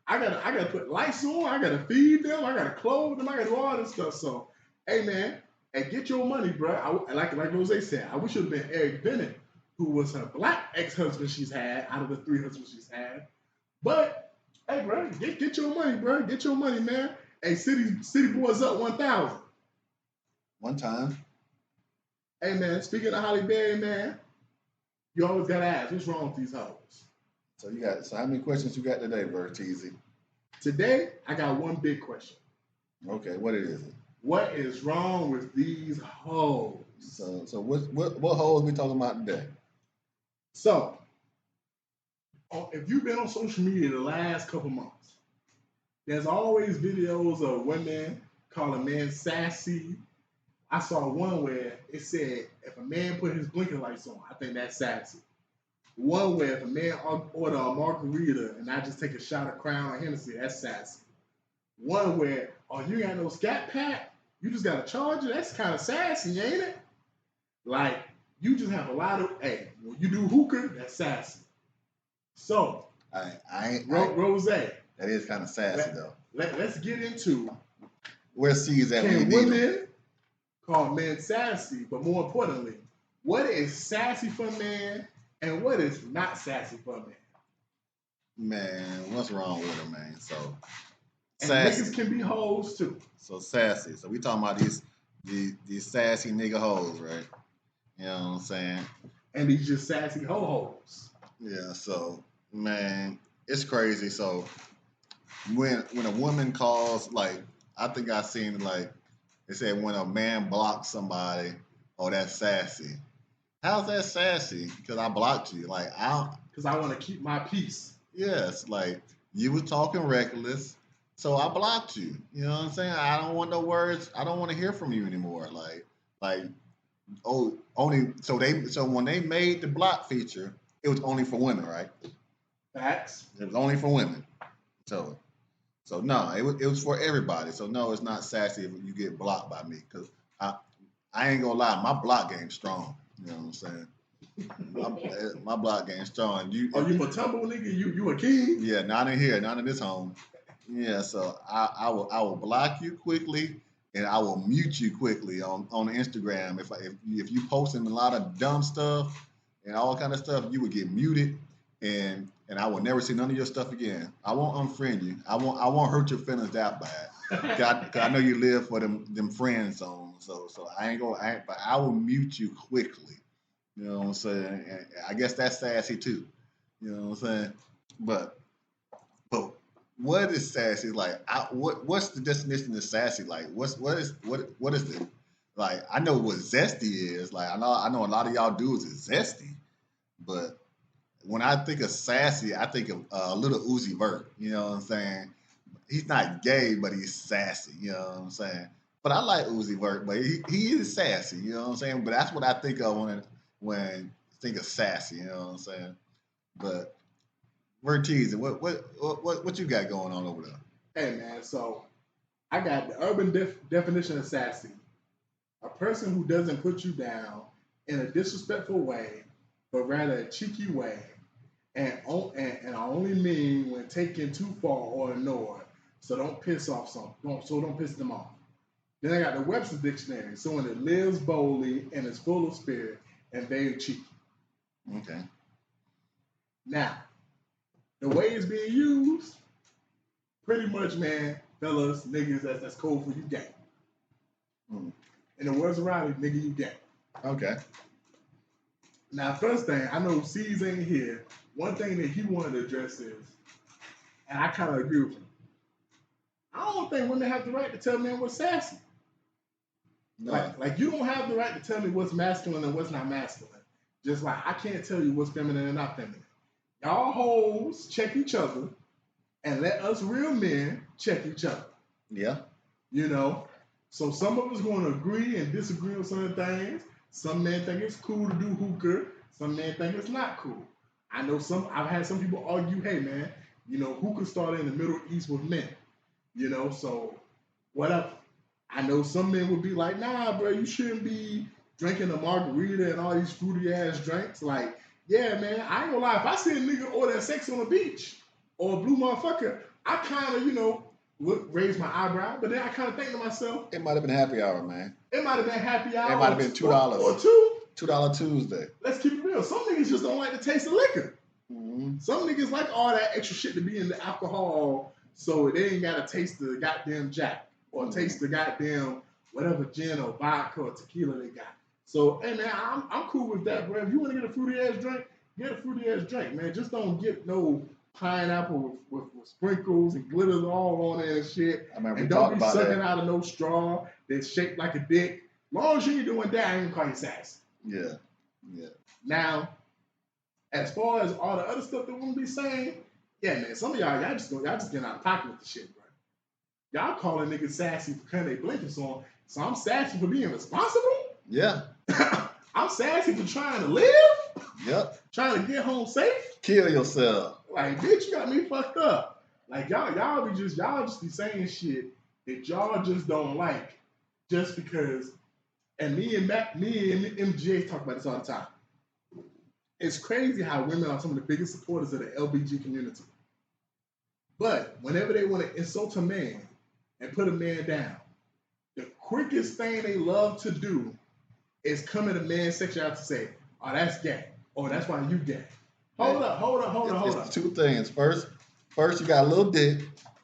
I gotta put lights on. I gotta feed them. I gotta clothe them. I gotta do all this stuff. So hey man, and get your money, bro. Like Rose said, I wish it would have been Eric Bennett, who was her black ex-husband she's had out of the 3 husbands she's had. But hey, bro, get your money, bro. Get your money, man. Hey, City Boys up 1,000. One time. Hey, man. Speaking of Halle Berry, man, you always gotta ask, what's wrong with these hoes? So how many questions you got today, Berteezy? Today, I got one big question. Okay, what is it? What is wrong with these hoes? So what holes we talking about today? So, if you've been on social media the last couple months, there's always videos of women calling men sassy. I saw one where it said, if a man put his blinker lights on, I think that's sassy. One where if a man order a margarita and I just take a shot of Crown or Hennessy, that's sassy. One where, you got no scat pack, you just got a charger, that's kind of sassy, ain't it? Like, you just have a lot of, hey, when you do hookah, that's sassy. So, Rose, that is kind of sassy though. Let's get into where C is at when you can need them. women call men sassy, but more importantly, what is sassy for men and what is not sassy for men? Man, what's wrong with them, man? So And sassy. niggas can be hoes too. So sassy. So we talking about these sassy nigga hoes, right? You know what I'm saying? And these just sassy ho-hos. Yeah, so man, it's crazy. So when a woman calls, like, I think I seen like they said when a man blocks somebody, oh, that's sassy. How's that sassy? Because I blocked you. Like Because I want to keep my peace. yes, like you was talking reckless, so I blocked you. You know what I'm saying? I don't want no words. I don't want to hear from you anymore. Like only so when they made the block feature, it was only for women, right? Facts. It was only for women. So no, it was for everybody. So no, it's not sassy if you get blocked by me, because I ain't gonna lie, my block game's strong. You know what I'm saying? My block game's strong. You Matumbo nigga? You a king? Yeah, not in here, not in this home. Yeah, so I will block you quickly, and I will mute you quickly on Instagram. If you posting a lot of dumb stuff and all kind of stuff, you would get muted, and I will never see none of your stuff again. I won't unfriend you. I won't hurt your feelings that bad. Cause I know you live for them friend zones. So I ain't gonna. But I will mute you quickly. You know what I'm saying? And I guess that's sassy too. You know what I'm saying? But what is sassy like? What's the definition of sassy like? What is the like? I know what zesty is. Like I know a lot of y'all dudes is zesty, but when I think of sassy, I think of little Uzi Vert. You know what I'm saying? He's not gay, but he's sassy. You know what I'm saying? But I like Uzi Vert, but he is sassy. You know what I'm saying? But that's what I think of when I think of sassy. You know what I'm saying? But we're teasing. What you got going on over there? Hey man, so I got the urban definition of sassy: a person who doesn't put you down in a disrespectful way, but rather a cheeky way, and I only mean when taken too far or ignored. So don't piss off don't piss them off. Then I got the Webster Dictionary, someone that lives boldly and is full of spirit and very cheeky. Okay. Now, the way it's being used, pretty much, man, fellas, niggas, that's code for you gay. Mm. In the words of Riley, nigga, you gay. Okay. Now, first thing, I know C's ain't here. One thing that he wanted to address is, and I kind of agree with him, I don't think women have the right to tell men what's sassy. No. Like you don't have the right to tell me what's masculine and what's not masculine. Just like I can't tell you what's feminine and not feminine. Y'all hoes check each other and let us real men check each other. Yeah. You know? So some of us going to agree and disagree on some things. Some men think it's cool to do hookah. Some men think it's not cool. I've had some people argue, hey man, you know, hookah started in the Middle East with men. You know, so whatever. I know some men would be like, nah, bro, you shouldn't be drinking a margarita and all these fruity ass drinks. Like, yeah, man, I ain't gonna lie. If I see a nigga order sex on the beach or a blue motherfucker, I kind of, you know, would raise my eyebrow. But then I kind of think to myself, It might have been happy hour, man. it might have been happy hour. It might have been $2 or two. $2 Tuesday. Let's keep it real. Some niggas just don't like the taste of liquor. Mm-hmm. Some niggas like all that extra shit to be in the alcohol, so they ain't gotta taste the goddamn Jack or taste the goddamn whatever gin or vodka or tequila they got. So, hey man, I'm cool with that, bro. If you want to get a fruity ass drink, get a fruity ass drink, man. Just don't get no pineapple with sprinkles and glitters all on it and shit. I remember and we don't talked be about sucking that. out of no straw that's shaped like a dick. Long as you ain't doing that, I ain't gonna call you sassy. Yeah. Yeah. Now, as far as all the other stuff that women be saying, yeah, man, some of y'all just getting out of pocket with the shit, bro. Y'all calling niggas sassy for cutting their blinkers on, so I'm sassy for being responsible? Yeah. I'm sassy for trying to live? Yep. Trying to get home safe? Kill yourself. Like, bitch, you got me fucked up. Like, y'all just be saying shit that y'all just don't like just because, and me and MJ talk about this all the time. It's crazy how women are some of the biggest supporters of the LBG community. But whenever they want to insult a man and put a man down, the quickest thing they love to do is come at a man's sexuality to say, oh, that's gay. Oh, that's why you gay. Hold up. It's two things. First, you got a little dick.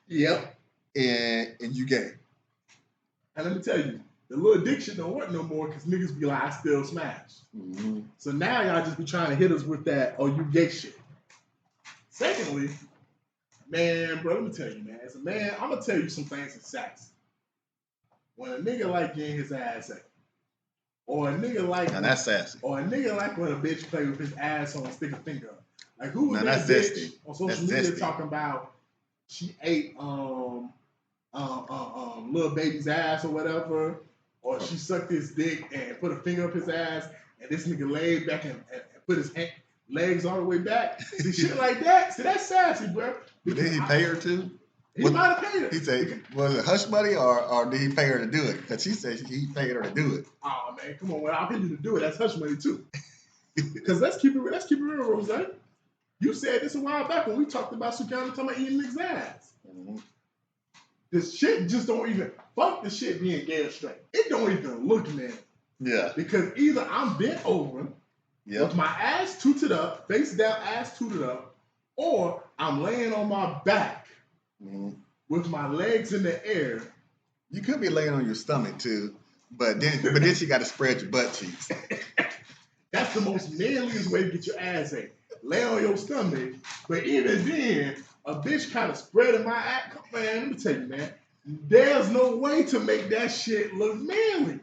Yep. And you gay. And let me tell you, the little dick shit don't work no more because niggas be like, I still smash. Mm-hmm. So now y'all just be trying to hit us with that, oh, you gay shit. Secondly, man, bro, let me tell you, man. As a man, I'm going to tell you some things in sex. When a nigga like getting his ass ate, or a nigga like... Now that's sassy. Or a nigga like when a bitch play with his asshole and stick a finger up. Like, who was Now that that's bitch zesty. on social That's media zesty. talking about she ate little baby's ass or whatever, or she sucked his dick and put a finger up his ass, and this nigga laid back and put his legs all the way back. See, shit like that. See, that's sassy, bro. Did he pay her to? He might have paid her. He said, was it hush money or did he pay her to do it? Because she said he paid her to do it. Oh man, come on, well, I'll pay you to do it. That's hush money too. Because let's keep it real, Rose. You said this a while back when we talked about Sukiyama talking about eating niggas' ass. Mm-hmm. This shit just don't even, fuck the shit being gay or straight. It don't even look manly. Yeah. Because either I'm bent over with my ass tooted up, face down, ass tooted up, or I'm laying on my back with my legs in the air. You could be laying on your stomach too, but then you got to spread your butt cheeks. That's the most manliest way to get your ass ate. Lay on your stomach, but even then, a bitch kind of spreading my ass. Man, let me tell you, man, there's no way to make that shit look manly.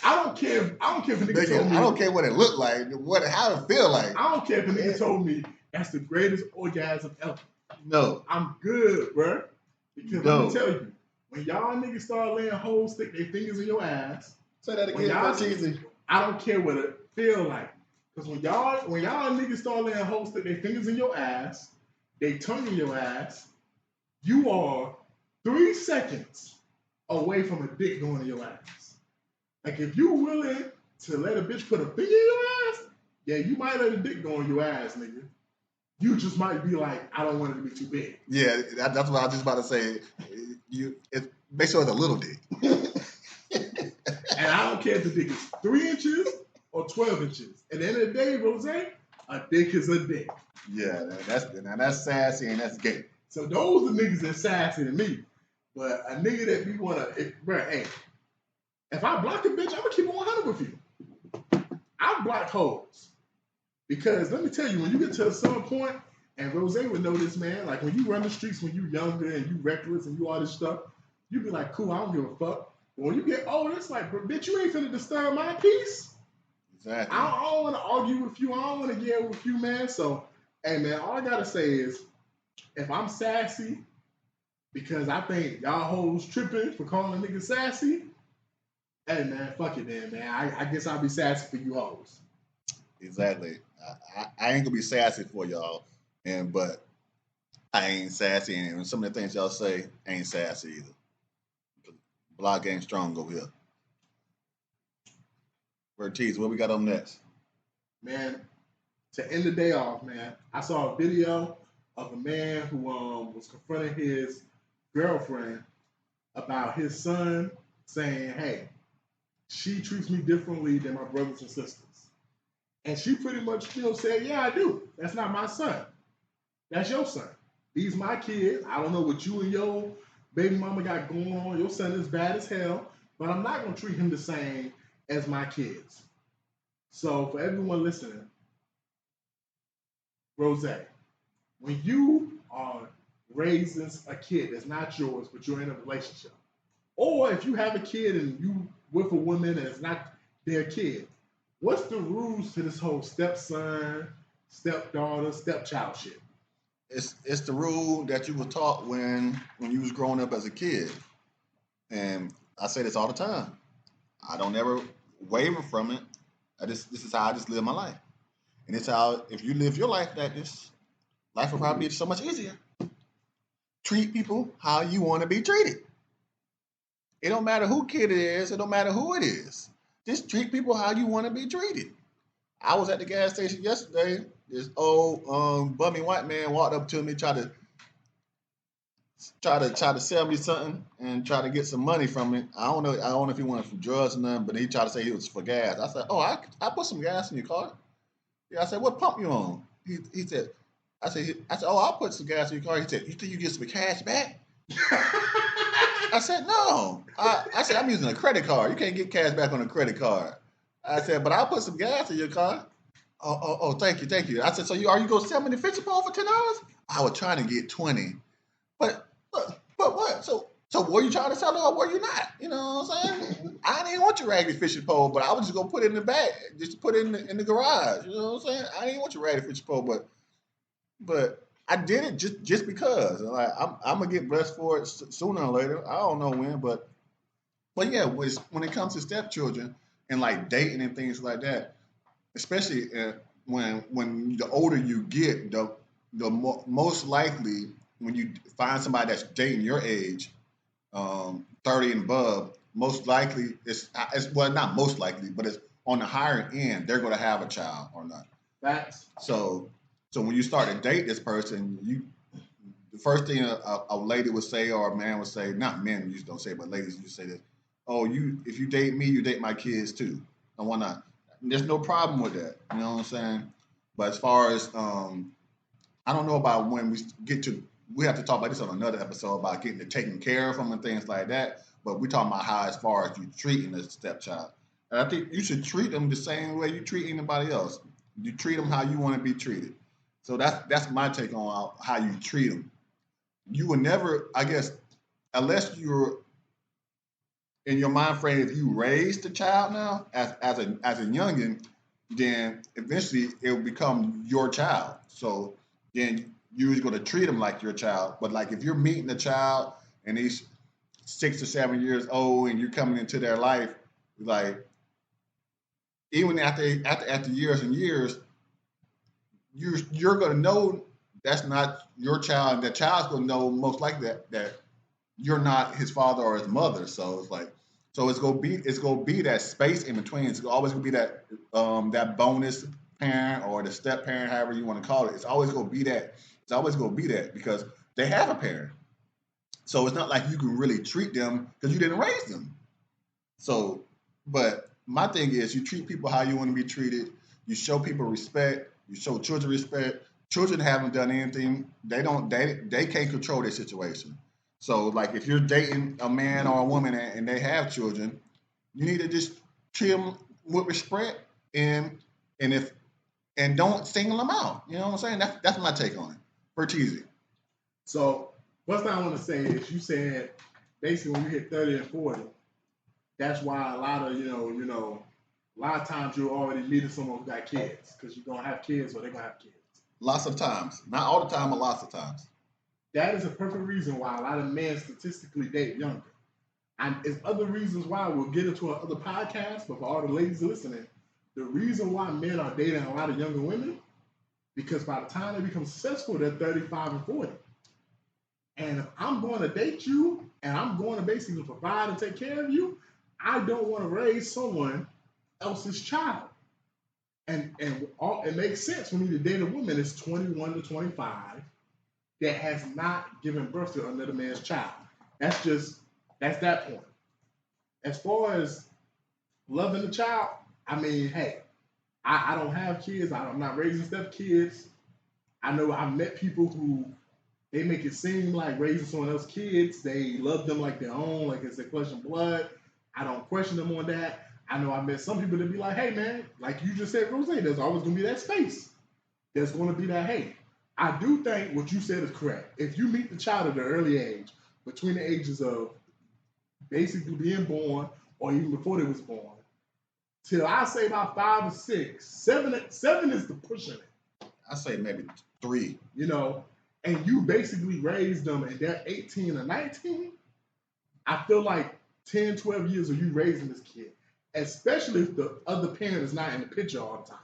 I don't care if a nigga told me. I don't care what it looked like, how it feel like. I don't care if a nigga told me that's the greatest orgasm ever. No. I'm good, bro. Because let me tell you, when y'all niggas start laying hoes, stick their fingers in your ass. Say that again, cheesy. I don't care what it feel like. Because when y'all niggas start laying hoes, stick their fingers in your ass, they tongue in your ass, you are 3 seconds away from a dick going in your ass. Like, if you willing to let a bitch put a finger in your ass, yeah, you might let a dick go in your ass, nigga. You just might be like, I don't want it to be too big. Yeah, that's what I was just about to say. Make sure it's a little dick. And I don't care if the dick is 3 inches or 12 inches. At the end of the day, Rose, a dick is a dick. Yeah, that's sassy and that's gay. So those are niggas that's sassy to me. But a nigga that we wanna, if I block a bitch, I'm gonna keep it 100 with you. I block hoes. Because let me tell you, when you get to a certain point, and Rose would know this, man, like when you run the streets when you younger and you reckless and you all this stuff, you be like, cool, I don't give a fuck. But when you get older, it's like, bitch, you ain't finna disturb my peace. Exactly. I don't want to argue with you. I don't want to yell with you, man. So, hey, man, all I gotta say is, if I'm sassy, because I think y'all hoes tripping for calling a nigga sassy, hey, man, fuck it then, man. I guess I'll be sassy for you hoes. Exactly. I ain't gonna be sassy for y'all, but I ain't sassy, and some of the things y'all say ain't sassy either. Block game strong over here. Ortiz, what we got on next? Man, to end the day off, man, I saw a video of a man who was confronting his girlfriend about his son saying, hey, she treats me differently than my brothers and sisters. And she pretty much said, yeah, I do. That's not my son. That's your son. These my kids. I don't know what you and your baby mama got going on. Your son is bad as hell, but I'm not going to treat him the same as my kids. So for everyone listening, Rose, when you are raising a kid that's not yours, but you're in a relationship, or if you have a kid and you with a woman and it's not their kid, what's the rules to this whole stepson, stepdaughter, stepchild shit? It's the rule that you were taught when you was growing up as a kid. And I say this all the time. I don't ever waver from it. This is how I just live my life. And it's how, if you live your life like this, life will probably be so much easier. Treat people how you want to be treated. It don't matter who kid it is. It don't matter who it is. Just treat people how you want to be treated. I was at the gas station yesterday. This old bummy white man walked up to me, tried to sell me something and try to get some money from me. I don't know if he wanted some drugs or nothing, but he tried to say he was for gas. I said, oh, I put some gas in your car. Yeah, I said, what pump you on? He said, I said, oh, I'll put some gas in your car. He said, you think you get some cash back? I said, no. I said, I'm using a credit card. You can't get cash back on a credit card. I said, but I'll put some gas in your car. Oh, thank you. I said, so are you going to sell me the fishing pole for $10? I was trying to get 20. But what? So were you trying to sell it or were you not? You know what I'm saying? I didn't want your raggedy fishing pole, but I was just going to put it in the bag, just put it in the garage. You know what I'm saying? I didn't want your raggedy fishing pole, but I did it just because. Like, I'm going to get blessed for it sooner or later. I don't know when, but yeah, when it comes to stepchildren and like dating and things like that, especially when the older you get, the most likely when you find somebody that's dating your age, 30 and above, most likely it's well, not most likely, but it's on the higher end, they're going to have a child or not. Facts. So when you start to date this person, the first thing a lady would say or a man would say, not men usually don't say, but ladies usually say this. Oh, if you date me, you date my kids too. And why not? There's no problem with that. You know what I'm saying? But as far as I don't know about when we have to talk about this on another episode about getting to taking care of them and things like that. But we're talking about how as far as you treating a stepchild. And I think you should treat them the same way you treat anybody else. You treat them how you want to be treated. So that's my take on how you treat them. You will never, I guess, unless you're in your mind frame, if you raise the child now as a youngin, then eventually it will become your child. So then you're going to treat them like your child. But like if you're meeting a child and he's 6 or 7 years old and you're coming into their life, like even after years and years, you're going to know that's not your child. That child's going to know most likely that you're not his father or his mother. So it's like, so it's gonna be that space in between. It's always gonna be that that bonus parent or the step parent, however you want to call it. It's always gonna be that. It's always gonna be that because they have a parent. So it's not like you can really treat them because you didn't raise them. So, but my thing is, you treat people how you want to be treated. You show people respect. You show children respect. Children haven't done anything. They can't control their situation. So, like, if you're dating a man or a woman and they have children, you need to just treat them with respect and don't single them out. You know what I'm saying? That's my take on it. Bertizzi. So, first thing I want to say is you said basically when you hit 30 and 40, that's why a lot of a lot of times you're already meeting someone who got kids because you're gonna have kids or they're gonna have kids. Lots of times, not all the time, but lots of times. That is a perfect reason why a lot of men statistically date younger. And there's other reasons why we'll get into another podcast, but for all the ladies listening, the reason why men are dating a lot of younger women, because by the time they become successful, they're 35 and 40. And if I'm going to date you and I'm going to basically provide and take care of you, I don't want to raise someone else's child. And it makes sense for me to date a woman that's 21 to 25 that has not given birth to another man's child. That's that point. As far as loving the child, I mean, hey, I don't have kids. I'm not raising step kids. I know I've met people who they make it seem like raising someone else's kids, they love them like their own, like it's their flesh and blood. I don't question them on that. I know I met some people that be like, hey man, like you just said, Rose, there's always gonna be that space. There's gonna be that, hey, I do think what you said is correct. If you meet the child at an early age, between the ages of basically being born or even before they was born, till I say about 5 or 6, 7 is the pushing it. I say maybe 3. And you basically raised them and they're 18 or 19, I feel like 10, 12 years of you raising this kid, especially if the other parent is not in the picture all the time.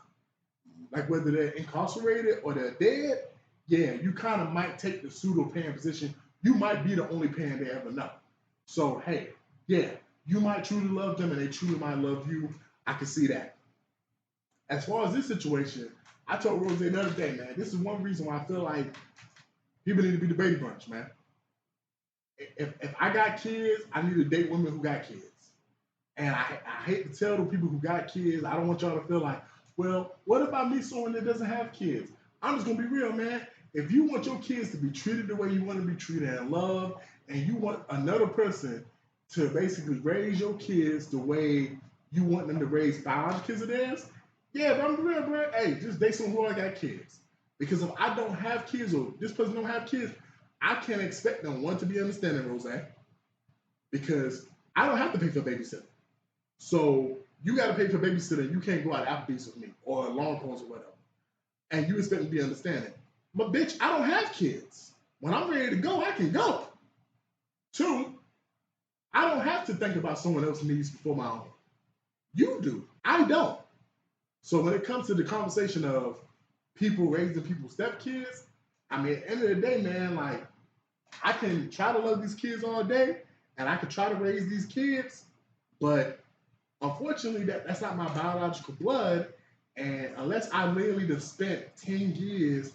Like whether they're incarcerated or they're dead, yeah, you kind of might take the pseudo parent position. You might be the only parent they ever know. So, hey, yeah, you might truly love them and they truly might love you. I can see that. As far as this situation, I told Rose the other day, man, this is one reason why I feel like people need to be the Brady Bunch, man. If I got kids, I need to date women who got kids. And I hate to tell the people who got kids, I don't want y'all to feel like, well, what about me, someone that doesn't have kids? I'm just going to be real, man. If you want your kids to be treated the way you want to be treated and loved, and you want another person to basically raise your kids the way you want them to raise biological kids of theirs, yeah, but I'm real, bro. Hey, just date someone who already got kids. Because if I don't have kids or this person don't have kids, I can't expect them, one, to be understanding, Rose, because I don't have to pay for babysitter. So you got to pay for babysitter. You can't go out to Applebee's with me or Longhorns or whatever. And you expect me to be understanding. But bitch, I don't have kids. When I'm ready to go, I can go. 2, I don't have to think about someone else's needs before my own. You do. I don't. So when it comes to the conversation of people raising people's stepkids, I mean, at the end of the day, man, like, I can try to love these kids all day, and I can try to raise these kids, but unfortunately, that's not my biological blood, and unless I literally just spent 10 years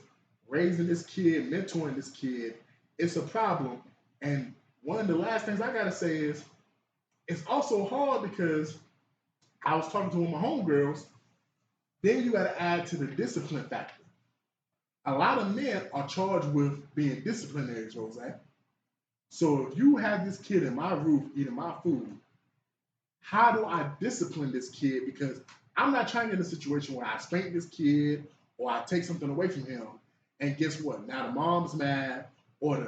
raising this kid, mentoring this kid, it's a problem. And one of the last things I gotta say is it's also hard because I was talking to one of my homegirls. Then you gotta add to the discipline factor. A lot of men are charged with being disciplinaries, Rose. So if you have this kid in my roof eating my food, how do I discipline this kid? Because I'm not trying to get in a situation where I spank this kid or I take something away from him. And guess what? Now the mom's mad or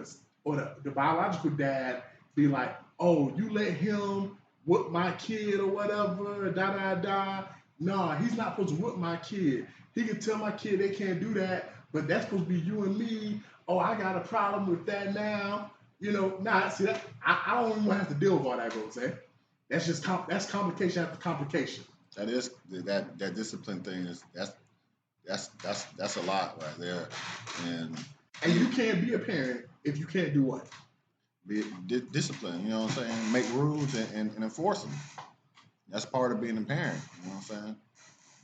the biological dad be like, oh, you let him whip my kid or whatever, da da da. Nah, he's not supposed to whip my kid. He can tell my kid they can't do that, but that's supposed to be you and me. Oh, I got a problem with that now. See that I don't even have to deal with all that, Rose. That's just that's complication after complication. That is that discipline thing is that's a lot right there, and And you can't be a parent if you can't do what? be discipline. You know what I'm saying? Make rules and enforce them. That's part of being a parent. You know what I'm saying?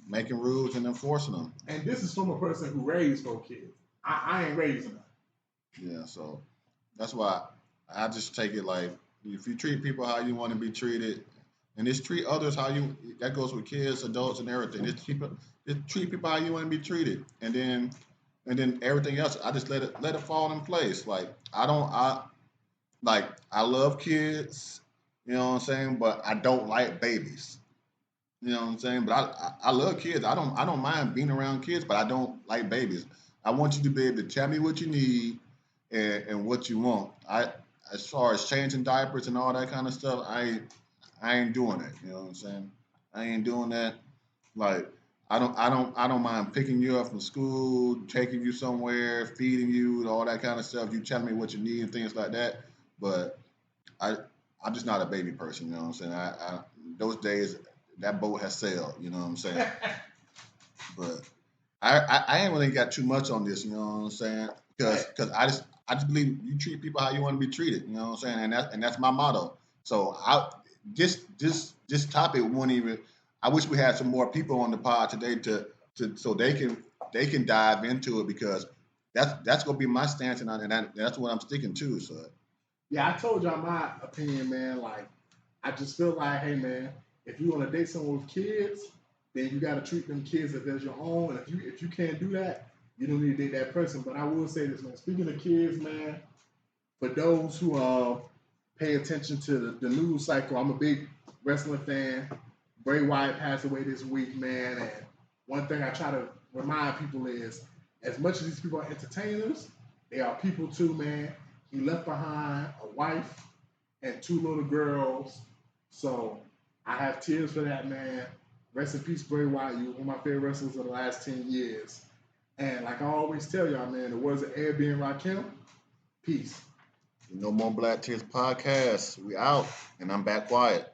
Making rules and enforcing them. And this is from a person who raised 4 kids. I ain't raising them. Yeah, so that's why I just take it like if you treat people how you want to be treated, and just treat others how you. That goes with kids, adults, and everything. Just treat people how you want to be treated, and then everything else. I just let it fall in place. Like I love kids. You know what I'm saying? But I don't like babies. You know what I'm saying? But I love kids. I don't mind being around kids, but I don't like babies. I want you to be able to tell me what you need and what you want. As far as changing diapers and all that kind of stuff, I ain't doing that. You know what I'm saying? I ain't doing that. Like I don't mind picking you up from school, taking you somewhere, feeding you, all that kind of stuff. You telling me what you need and things like that. But I I'm just not a baby person. You know what I'm saying? Those days that boat has sailed. You know what I'm saying? But I ain't really got too much on this. You know what I'm saying? Because I just believe you treat people how you want to be treated. You know what I'm saying? And that's my motto. So this topic won't even. I wish we had some more people on the pod today to so they can dive into it because that's gonna be my stance and that's what I'm sticking to. So Yeah, I told y'all my opinion, man. Like, I just feel like, hey, man, if you want to date someone with kids, then you got to treat them kids as there's your own. And if you can't do that, you don't need to date that person. But I will say this, man. Speaking of kids, man, for those who pay attention to the news cycle, I'm a big wrestling fan. Bray Wyatt passed away this week, man. And one thing I try to remind people is, as much as these people are entertainers, they are people too, man. He left behind a wife and 2 little girls. So I have tears for that, man. Rest in peace, Bray Wyatt. You were one of my favorite wrestlers of the last 10 years. And like I always tell y'all, man, the words of Airbnb and Rakim, peace. No More Black Tears podcast. We out, and I'm back quiet.